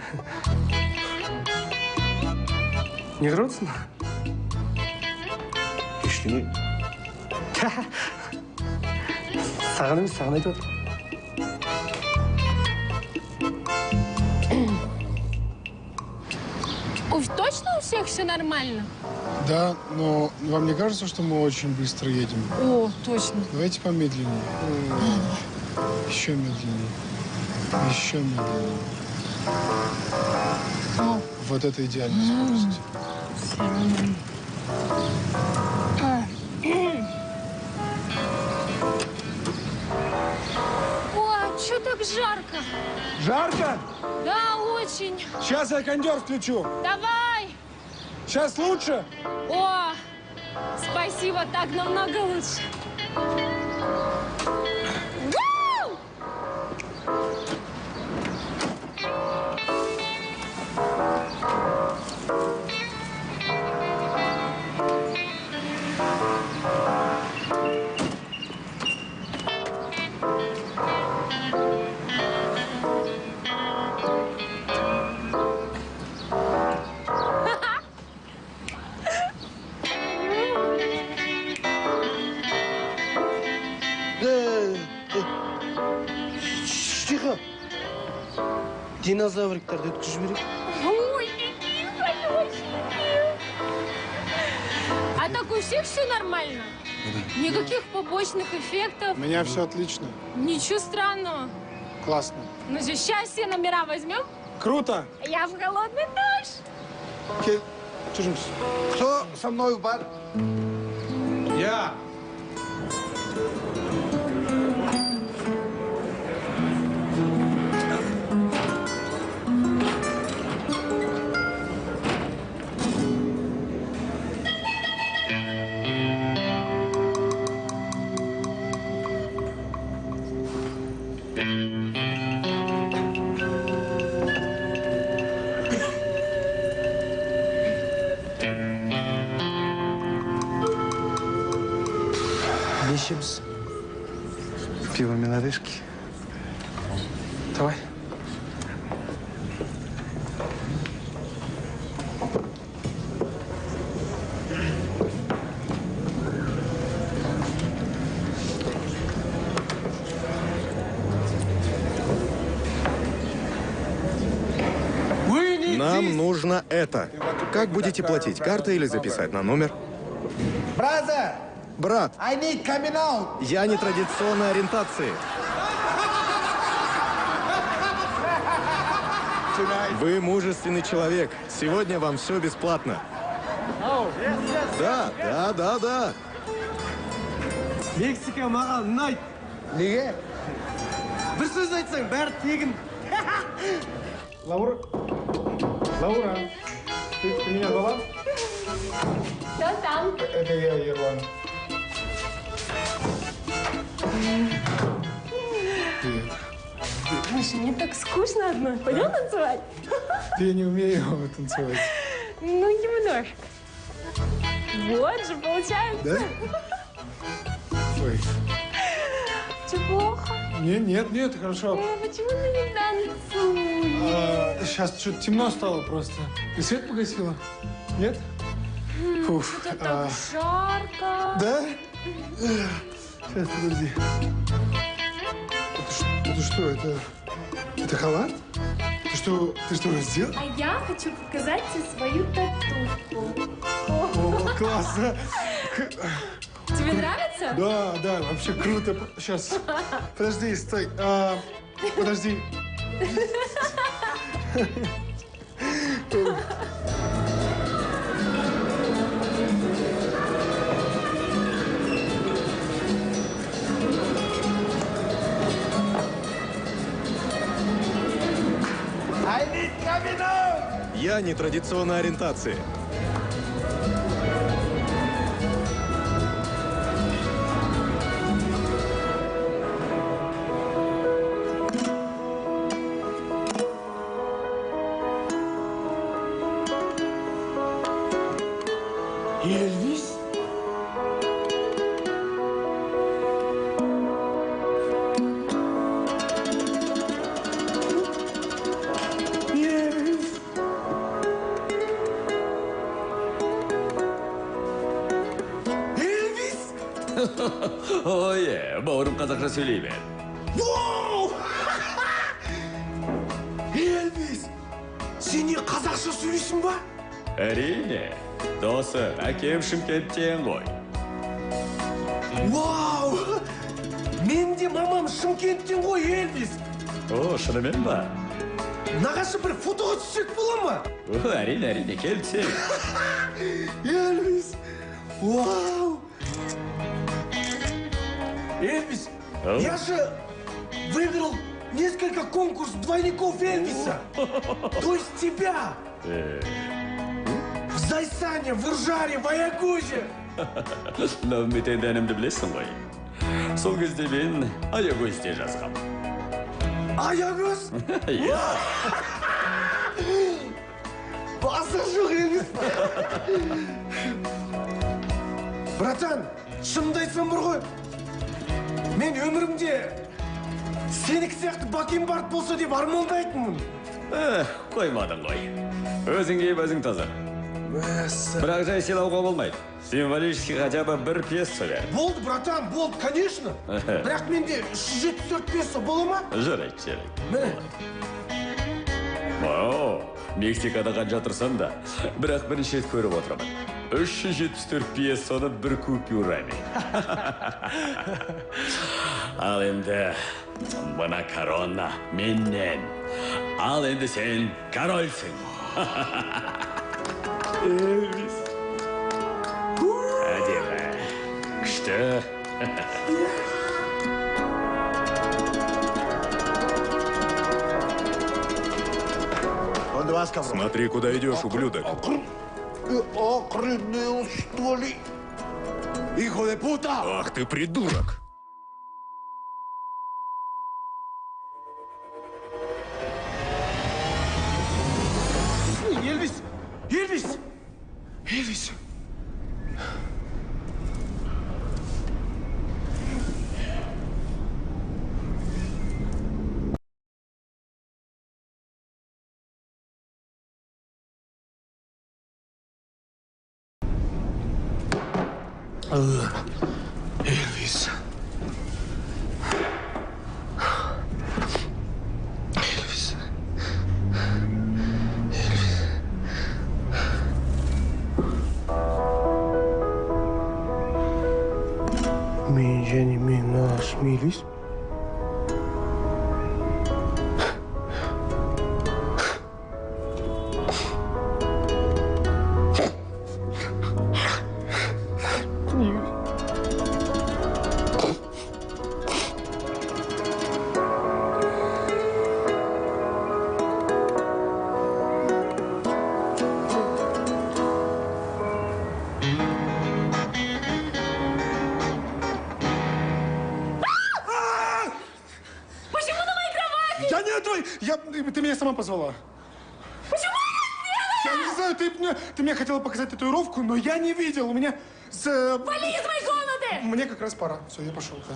Не грустно? Ештеңе. Саған емес, саған айтып отыр. Точно у всех все нормально? Да, но вам не кажется, что мы очень быстро едем? О, точно. Давайте помедленнее. Еще медленнее. Еще медленнее. Вот это идеальная скорость. О, что так жарко? Жарко? Да, очень. Сейчас я кондер включу. Давай. Сейчас лучше? О, спасибо, так намного лучше. Динозавриктарды өткізіп жіберейік. Ой, очень. А так у всех все нормально? Никаких побочных эффектов? У меня все отлично. Ничего странного. Классно. Ну же, сейчас все номера возьмем. Круто. Я в голодный душ. Окей. Чужимся. Кто со мной в бар? Я. Ищемся. Пиво минорышки. Давай. Нам нужно это. Как будете платить? Картой или записать на номер? Brother! Брат, I need coming out! я нетрадиционной ориентации. Вы мужественный человек. Сегодня вам все бесплатно. Да. Мексика маған ұнайды. Неге? Бір сөз айтсаң, бәрі тегін. Лаура, ты меня звала? Кто там? Это я, Ерлан. Привет. Слушай, мне так скучно одной. Пойдем танцевать? Я не умею танцевать. Ну, немножко. Вот же, получается. Да? Ой. Че, плохо? Нет, хорошо. Почему ты не танцуешь? Сейчас что-то темно стало просто. Ты свет погасила? Нет? Фуф. Это так жарко. Да? Сейчас, подожди. Это что? Это халат? Ты что сделал? А я хочу показать тебе свою татушку. О, классно. Тебе нравится? Да, вообще круто. Сейчас. Подожди, стой. Подожди. Я нетрадиционной ориентации. Эльвис? 예, бауырым қазақша сөйлеймін. Воу! Эльвис! Сен не қазақша сөйлейсің ба? Әрине, досым, әкем Шымкенттен ғой. Вау! Мен де мамам Шымкенттен ғой, Эльвис! О, шынымен ба? Нағашы бір фотоға түссек бола ма? Әрине, кел түсейік. Эльвис! Вау! Эльвис, я же выиграл несколько конкурсов двойников Эльвиса. То есть тебя. В Зайсане, в Уржаре, в Аягузе. Мекендерімді білесің ғой. Сол кезде мен Аягөзде жазғам. Аягөз? Иә. Басы жоқ, Эльвис. Братан, шынымды айтсам бар ғой. Мен өмірімде сенікі сияқты бакенбард болса деп армандайтынмын. Қоймадың ғой. Өзің киіп, өзің тазар. Бірақ жай сыйлауға болмайды. Символически хотя бы бір песо бер. Болды, братан, болды, конечно. Бірақ менде 374 песо бола ма? Жарайды. Міне. О, Мексикада қанша тұрсам да, бірақ бірінші рет көріп отырмын. 374 пьесоны бір купюрамен. Ал енді, мына корона менен. Ал енді сен корольсің. Элвис. Әдемі, күшті. Смотри, куда идешь, ублюдок. Ах ты придурок! Элвис! Элвис! Элвис! Элвис. Элвис. Меня насмелись. Ты меня сама позвала. Почему я не знаю, ты мне хотела показать татуировку, но я не видел. У меня Вали из моей комнаты! Мне как раз пора. Все, я пошел. Да.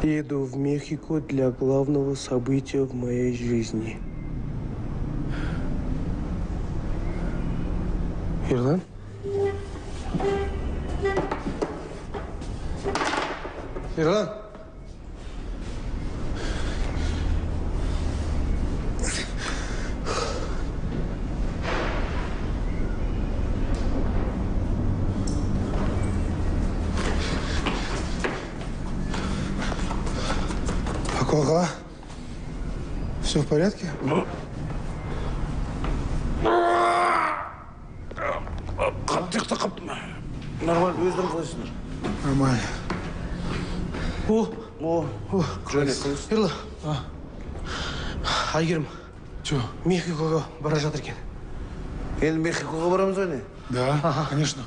Еду в Мехико для главного события в моей жизни. Ирлан? Ирлан? Акуага? Все в порядке? Нормально, өздерің қалайсыңдар? Нормально. Жоне, Ерла, Айгерім, Мехикоға бара жатыр екен. Енді Мехикоға барамыз ғой не? Да, конечно.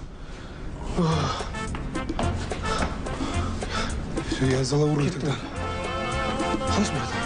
Все, я залаурую тогда. Қалайсың бәрді?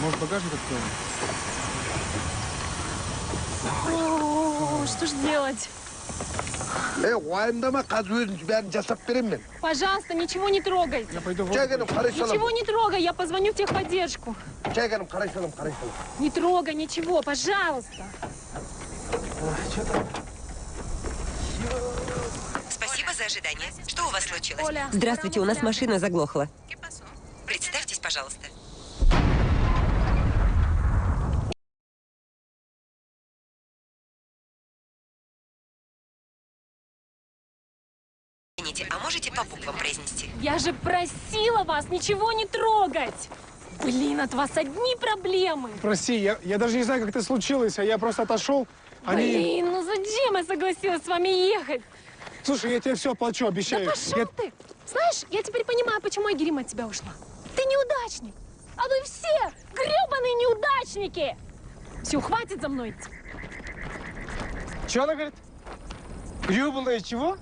Может, багажник откроем? О, что ж делать? Пожалуйста, ничего не трогай. Я пойду в Ничего не трогай, я позвоню в техподдержку. Не трогай ничего, пожалуйста. Спасибо за ожидание. Что у вас случилось? Оля, Здравствуйте, у нас машина заглохла. Представьтесь, пожалуйста. Извините, а можете по буквам произнести? Я же просила вас ничего не трогать. Блин, от вас одни проблемы. Прости, я даже не знаю, как это случилось, а я просто отошел Они... Блин, ну зачем я согласилась с вами ехать? Слушай, я тебе все оплачу, обещаю. Да пошел ты! Знаешь, я теперь понимаю, почему Айгерим от тебя ушла. Ты неудачник. А вы все гребаные неудачники! Все, хватит за мной идти. Че она говорит? Гребаные чего?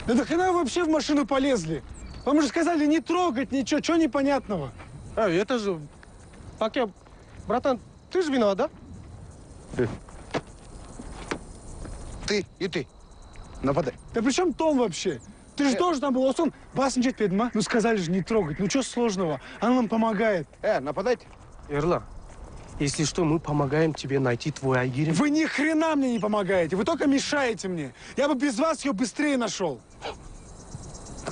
Да нахрена вы вообще в машину полезли? Вам же сказали не трогать ничего, чего непонятного? А, это же... Пакет, братан, ты же виноват, да? Ты и ты. Нападай. Да при чем Том вообще? Ты же тоже там был, он басничать перед ма. Ну сказали же не трогать, ну что сложного? Она нам помогает. Нападайте. Ерлан, если что, мы помогаем тебе найти твой Айгерим. Вы ни хрена мне не помогаете, вы только мешаете мне. Я бы без вас ее быстрее нашел.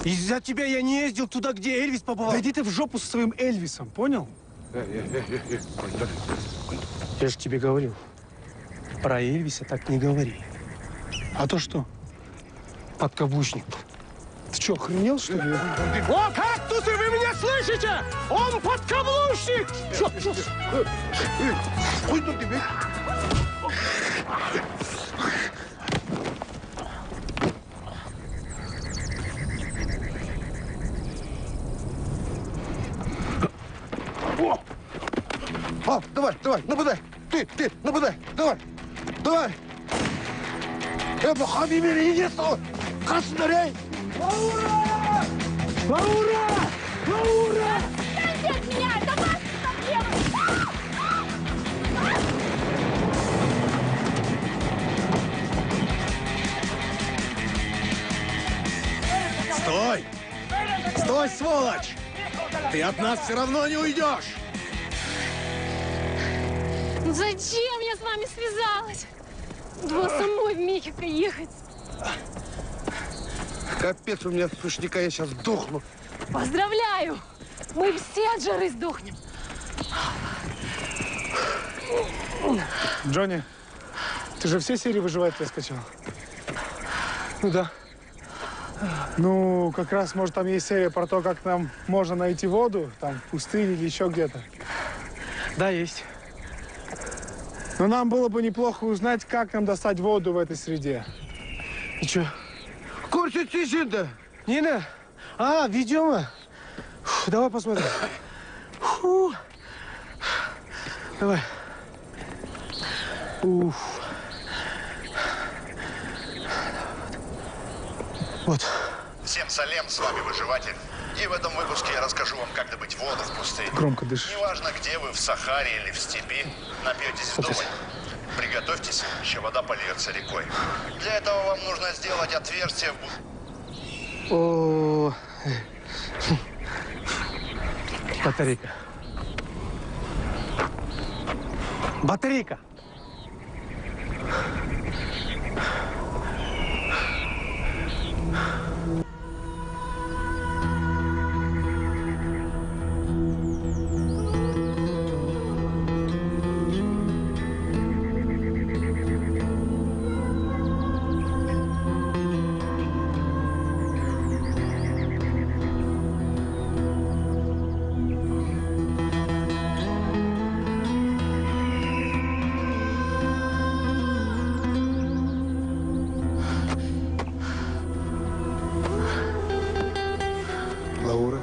Из-за тебя я не ездил туда, где Эльвис побывал. Да иди ты в жопу со своим Эльвисом, понял? Я же тебе говорил, про Эльвиса так не говори. А то что? Подкаблучник. Ты что, охренел, что ли? О, кактусы, вы меня слышите? Он подкаблучник! Уйду тебе. Давай, нападай. Ты, нападай. Давай. Это Хабибер единственного. Космарей. Лаура! Отстаньте от меня! Это ваша проблема! Стой! Стой, сволочь! Ты от нас все равно не уйдешь! Ну зачем я с вами связалась? Было самой в Мехико ехать. Капец, у меня сушняка, я сейчас сдохну. Поздравляю! Мы все от жары сдохнем. Джонни, ты же все серии «Выживателя» скачал? Ну да. Ну, как раз, может, там есть серия про то, как нам можно найти воду, там, в пустыне или еще где-то. Да, есть. Но нам было бы неплохо узнать, как нам достать воду в этой среде. И чё? Курсит тишина. Нина? А, видео? Давай посмотрим. Фу. Давай. Уф. Вот. Всем салем, с вами Выживатель. И в этом выпуске я расскажу вам, как добыть воду в пустыне. Громко дышишь. Неважно, где вы, в Сахаре или в степи, напьетесь вдоволь. Приготовьтесь, еще вода польется рекой. Для этого вам нужно сделать отверстие в... О, батарейка. Батарейка. Лаура.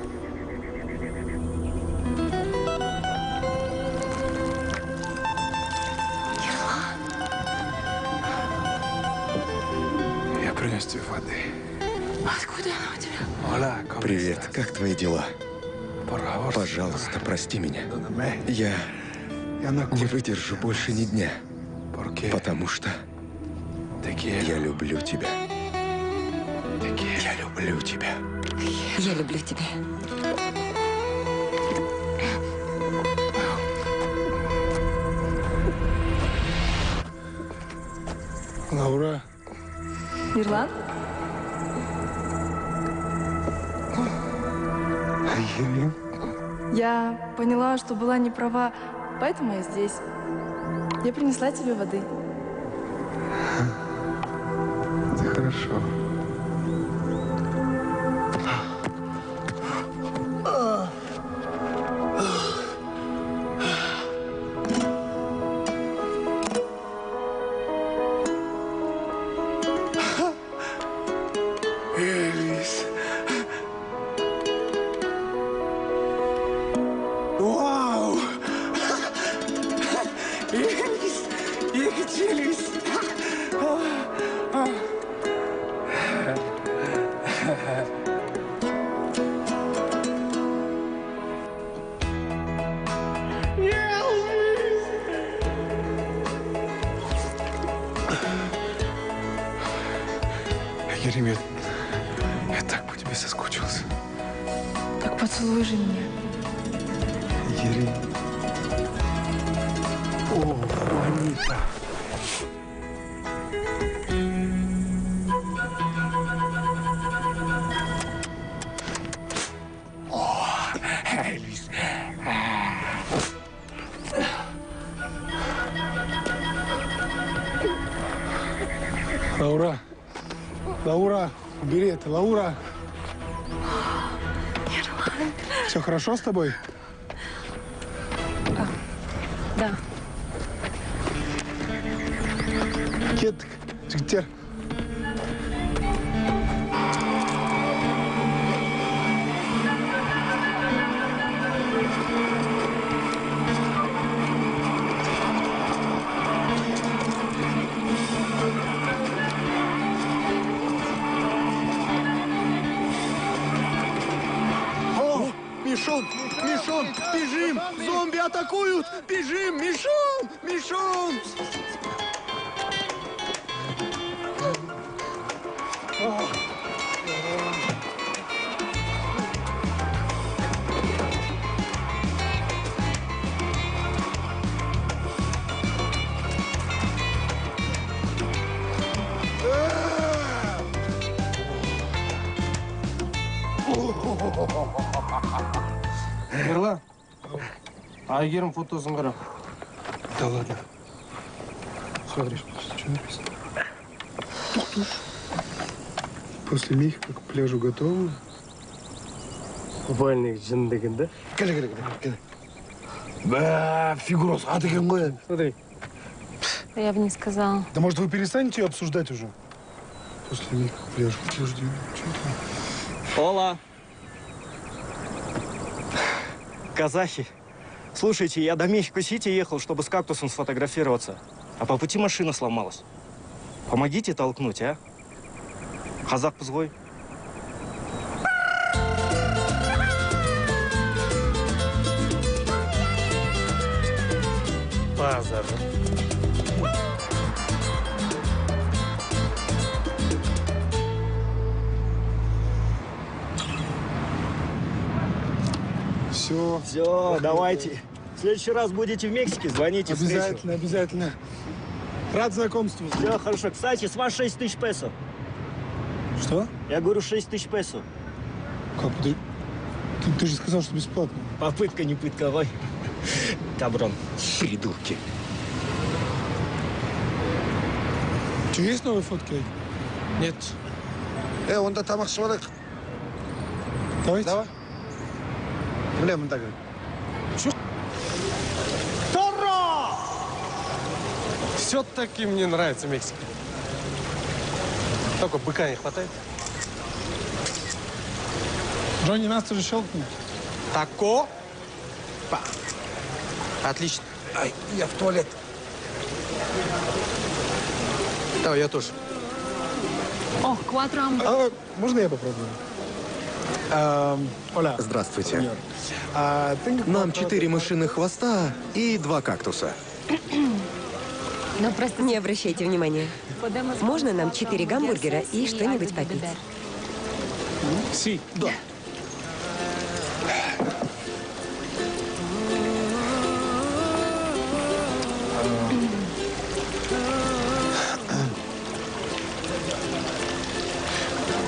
Я принес тебе воды. Откуда она у тебя? Привет, как твои дела? Пожалуйста, прости меня. Я не выдержу больше ни дня. Потому что я люблю тебя. Я люблю тебя. Я люблю тебя. Лаура. Ирлан? Я поняла, что была не права, поэтому я здесь. Я принесла тебе воды. Это хорошо. Ерим, я так по тебе соскучился. Так поцелуй же меня. Ерим. О, Анита. О, Эльвис. Лаура. Лаура, убери это, Лаура. Ерлан. Все хорошо с тобой? Да. Кеттік, жігіттер. Мишон! Мишон! Бежим! Зомби атакуют! Бежим! Мишон! Мишон! Ерлан, Айгерім фотосын қара. Да ладно. Все, Гриш, что написано? Туш. После Мехико к пляжу готовы? Купальник жындыгын, да? Кәлі. Ба, фигурос, а ты какой? Смотри. Я бы не сказала. Да может вы перестанете ее обсуждать уже? После Мехико к пляжу. Подожди, что это? Ола. Казахи. Слушайте, я до Мехико-Сити ехал, чтобы с кактусом сфотографироваться. А по пути машина сломалась. Помогите толкнуть, а? Казах пызгой. Базар. Все. Все, давайте. В следующий раз будете в Мексике, звоните. Обязательно, обязательно. Рад знакомству. Все, хорошо. Кстати, с вас 6 тысяч песо. Что? Я говорю 6 тысяч песо. Как? Ты же сказал, что бесплатно. Попытка, не пытка, давай. Каброн. Придурки. Что, есть новые фотки? Нет. Онда тамақ ішіп алайық. Давайте. Давай. Бля, мында кір. Торро! Все-таки мне нравится Мексика. Только быка не хватает. Джонни, нас тоже щелкнул. Тако. Па. Отлично. Ай, я в туалет. Давай, я тоже. О, квадрам. Можно я попробую? Оля. Здравствуйте. Сеньор. Нам 4 мышиных хвоста и 2 кактуса. Но просто не обращайте внимания. Можно нам 4 гамбургера и что-нибудь попить? Си. Да.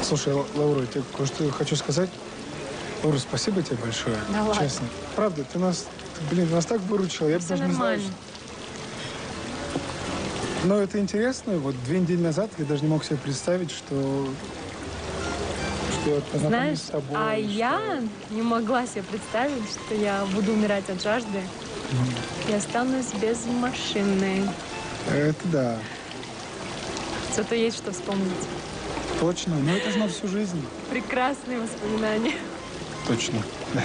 Слушай, Лаура, я тебе кое-что хочу сказать. Лаура, спасибо тебе большое. Да ладно. Честно. Правда, ты нас так выручила, я бы даже не знал. Но это интересно. Вот 2 недели назад я даже не мог себе представить, что я познакомлюсь Знаешь, с собой. а я не могла себе представить, что я буду умирать от жажды и останусь без машины. Это да. Зато есть что вспомнить. Точно. Но это же на всю жизнь. Прекрасные воспоминания. Точно. Да.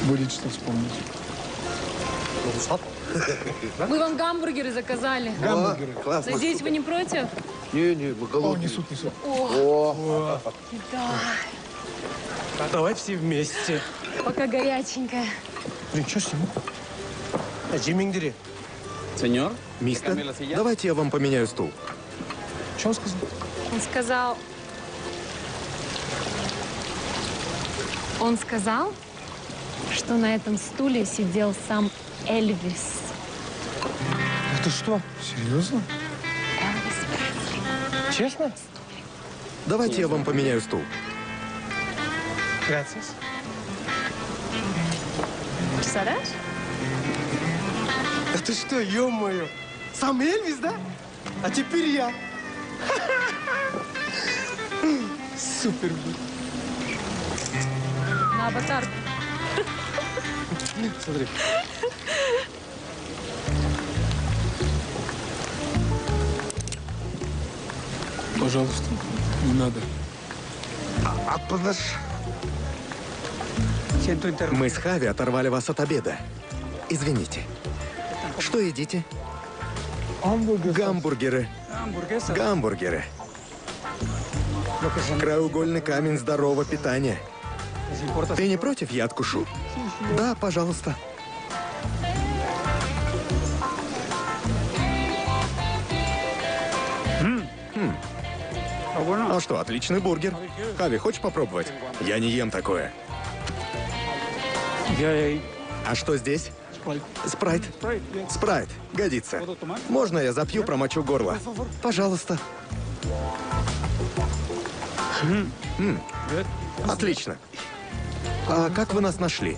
Будет что вспомнить. Мы вам гамбургеры заказали. Гамбургеры. Классно. Надеюсь, вы не против? Не, мы голодные. Несут. О. Да. Давай все вместе. Пока горяченькая. Блин, что с ним? Джимингдери. Сеньор? Мистер, давайте я вам поменяю стул. Что он сказал? Он сказал, Он сказал, что на этом стуле сидел сам Эльвис. Это что? Серьезно? Честно? Давайте я вам поменяю стул. Gracias. Представляешь? Да ты что, ё-моё? Сам Эльвис, да? А теперь я. Супер. На аватарку. Смотри. Пожалуйста, не надо. Мы с Хави оторвали вас от обеда. Извините. Что едите? Гамбургеры. Гамбургеры. Краеугольный камень здорового питания. Ты не против, я откушу? Да, пожалуйста. А что, отличный бургер. Хави, хочешь попробовать? Я не ем такое. А что здесь? Спрайт. Спрайт. Годится. Можно я запью, промочу горло? Пожалуйста. Отлично. А как вы нас нашли?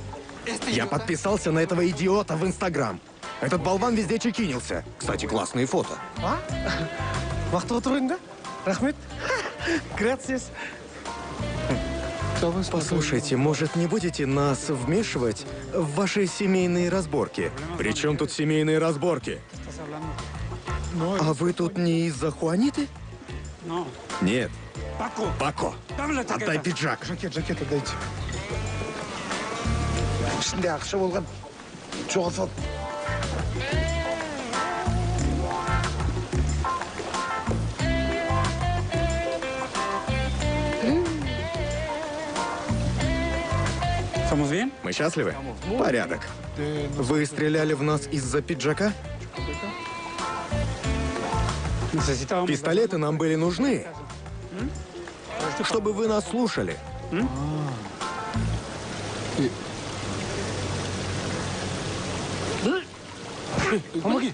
Я подписался на этого идиота в Инстаграм. Этот болван везде чекинился. Кстати, классные фото. А? Вахтова турында? Рахмет. Грациас. Послушайте, может, не будете нас вмешивать в ваши семейные разборки? Причем тут семейные разборки? А вы тут не из-за Хуаниты? Нет. Пако, отдай пиджак. Жакет отдайте. Ішінде ақша болған. Жоғалсал. Мы счастливы? Порядок. Вы стреляли в нас из-за пиджака? Пистолеты нам были нужны, чтобы вы нас слушали. Помоги.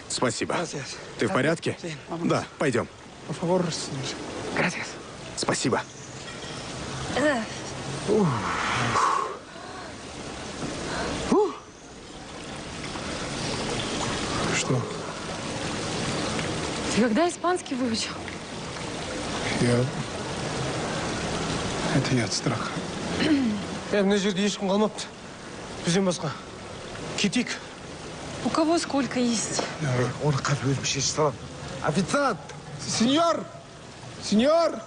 Спасибо. Ты в порядке? Да, пойдем. Спасибо. Что? Ты когда испанский выучил? Это я от страха. Мына жерде ешкім қалмапты. Бізден басқа. Кетейік. У кого сколько есть? Оны қазір өзім шешіп саламын. Официант! Сеньор! Сеньор!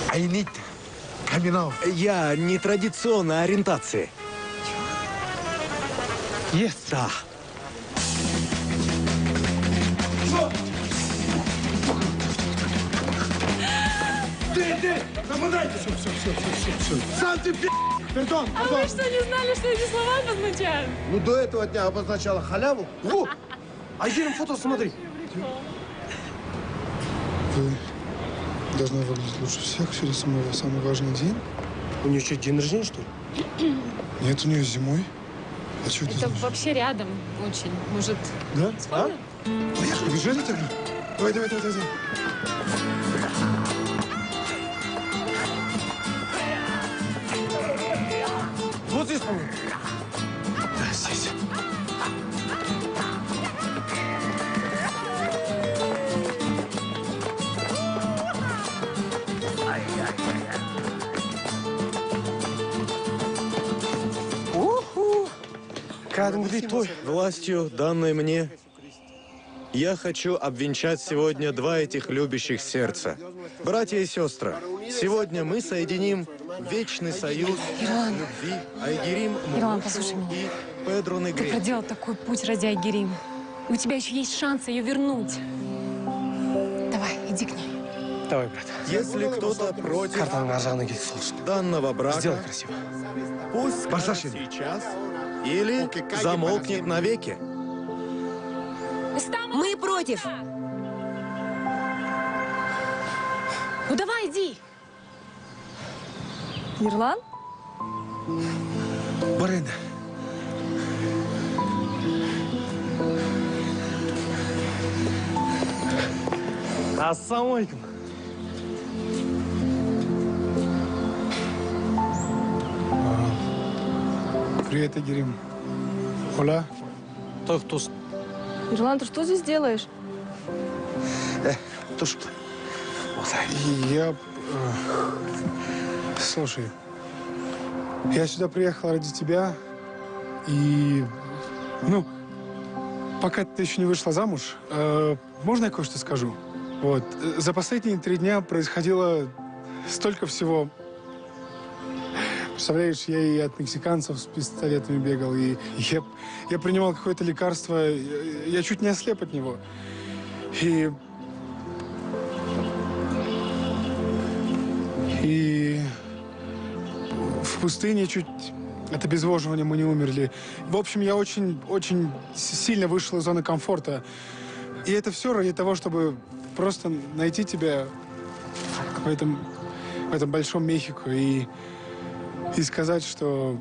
I need coming out. Я нетрадиционной ориентации. Есть. Да. Ты! Нападайте! Все. Сам ты Пардон. А вы что, не знали, что эти слова обозначают? Ну, до этого дня обозначала халяву. Во! Айгерим фото смотри. Вы должны выглядеть лучше всех. Сегодня самый важный день. У нее что, день рождения, что ли? Нет, у нее зимой. А что Это вообще рядом очень. Может, да? вспомним? Поехали, бежали тогда? Давай. Вот здесь, по-моему. Да, здесь. Кәдімгідей той. Властью, данной мне, я хочу обвенчать сегодня два этих любящих сердца. Братья и сестры, сегодня мы соединим вечный союз любви Айгерим послушай меня. и Педро Ты Негрин. проделал такой путь ради Айгерим. У тебя еще есть шанс ее вернуть. Давай, иди к ней. Давай, брат. Если кто-то против данного брака, сделай красиво. Пусть скажет сейчас или замолкнет навеки. Мы против. Ну давай, иди. Ерлан? Баренда. Ассалямалейкум. Привет, Игорь. Оля. Тост. Ерлан, ты что здесь делаешь? Туш. Слушай, я сюда приехал ради тебя, и, пока ты еще не вышла замуж, можно я кое-что скажу? Вот, за последние 3 дня происходило столько всего. Представляешь, я и от мексиканцев с пистолетами бегал, и я принимал какое-то лекарство, я чуть не ослеп от него. И в пустыне чуть от обезвоживания мы не умерли. В общем, я очень сильно вышел из зоны комфорта. И это все ради того, чтобы просто найти тебя в этом большом Мехико и сказать, что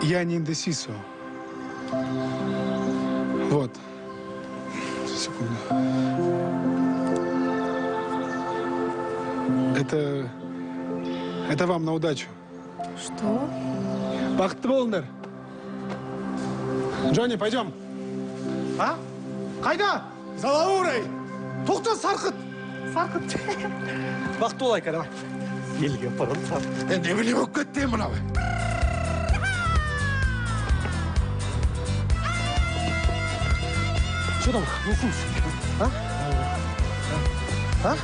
я не индесисо. Вот. Секунду. Это вам на удачу. Что? Бақытты болыңдар. Джонни, пойдем. А? Қайда? Залаурай! Тоқта, Сарқыт! Сарқыт! Бақытты болайық, давай. Елге бұрын сарқыт. Не біле болып кетті мынау. Что там? Ну, слушай. А? А?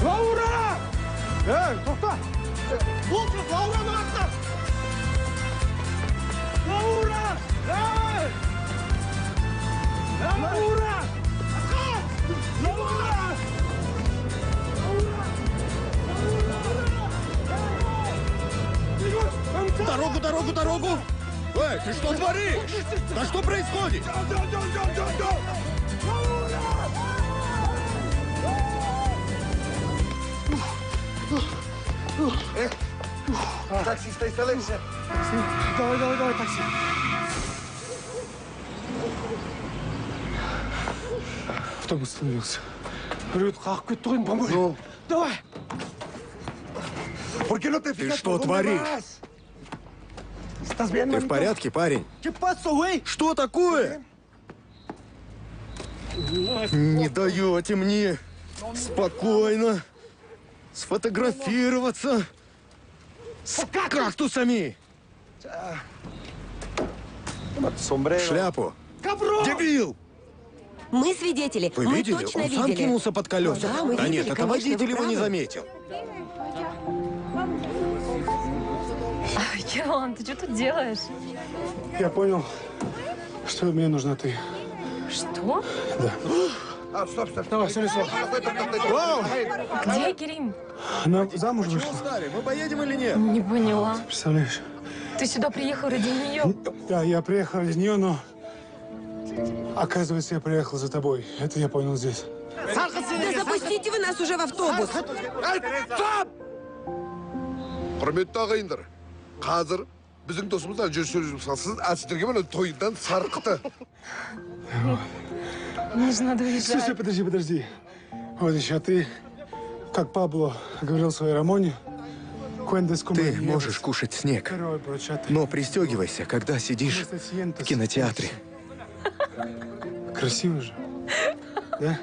Лаура! Тоқта! Болчық, Лаураны аттар! Лаура! Лаура! Лаура! Дорогу! Эй, ты что творишь? Да что происходит? Такси, стой, становишься. Давай, такси. Автобус остановился. Привет, как кетті ғой, помой. Ну? Давай. Ты что творишь? Ты в порядке, парень? Что такое? Не даете мне спокойно сфотографироваться с кактусами. Шляпу. Дебил! Мы свидетели. Вы Мы видели? точно Он сам видели. кинулся под колеса. Да, мы видели, нет, это конечно, водитель вы его не правы. заметил. Ерлан, ты что тут делаешь? Я понял, что мне нужна ты. Что? Да. Стоп. Давай, сори. Где Керим? Она замуж вышла. Мы поедем или нет? Не поняла. Представляешь? Ты сюда приехал ради нее? Да, я приехал ради нее, но... Оказывается, я приехал за тобой. Это я понял здесь. Да запустите вы нас уже в автобус. Құрметті ағайындар, қазір біздің досымыздан жүз сөйлесіп салсыз, әсіздерге мен тойындан сарқыты. Нужно надо уезжать. Слушай, подожди. Вот еще, а ты, как Пабло говорил своей Рамоне, ты можешь кушать снег, но пристегивайся, когда сидишь в кинотеатре. Красиво же. Да?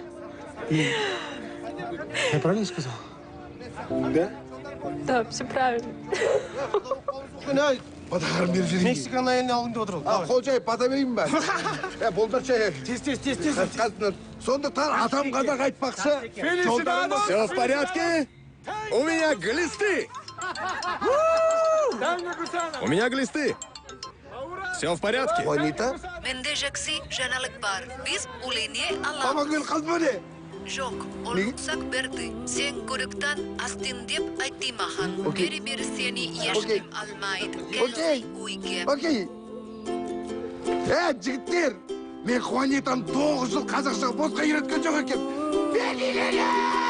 Я правильно сказал? Да? Да, все правильно. Мексиканың әйеліне алдыңда отырып. Қожай, бата берейін бән. Болдар шай. Тез. Сондықтан атамға да қайтпақшы. Все в порядке? У меня глисты! У меня глисты! Все в порядке? Хуанита? Менде жакси жаналык бар. Биз улине алабыз. Тамагыл кызбыны. Жок, ол рұқсақ берді. Сен көліктен астын деп айтымахан. Бері сені ешкім алмайды. Окей. Окей. Жігіттер, мен Хуанитаны 9 жыл қазақшаға босқа үйреткен жоқ екен. Мен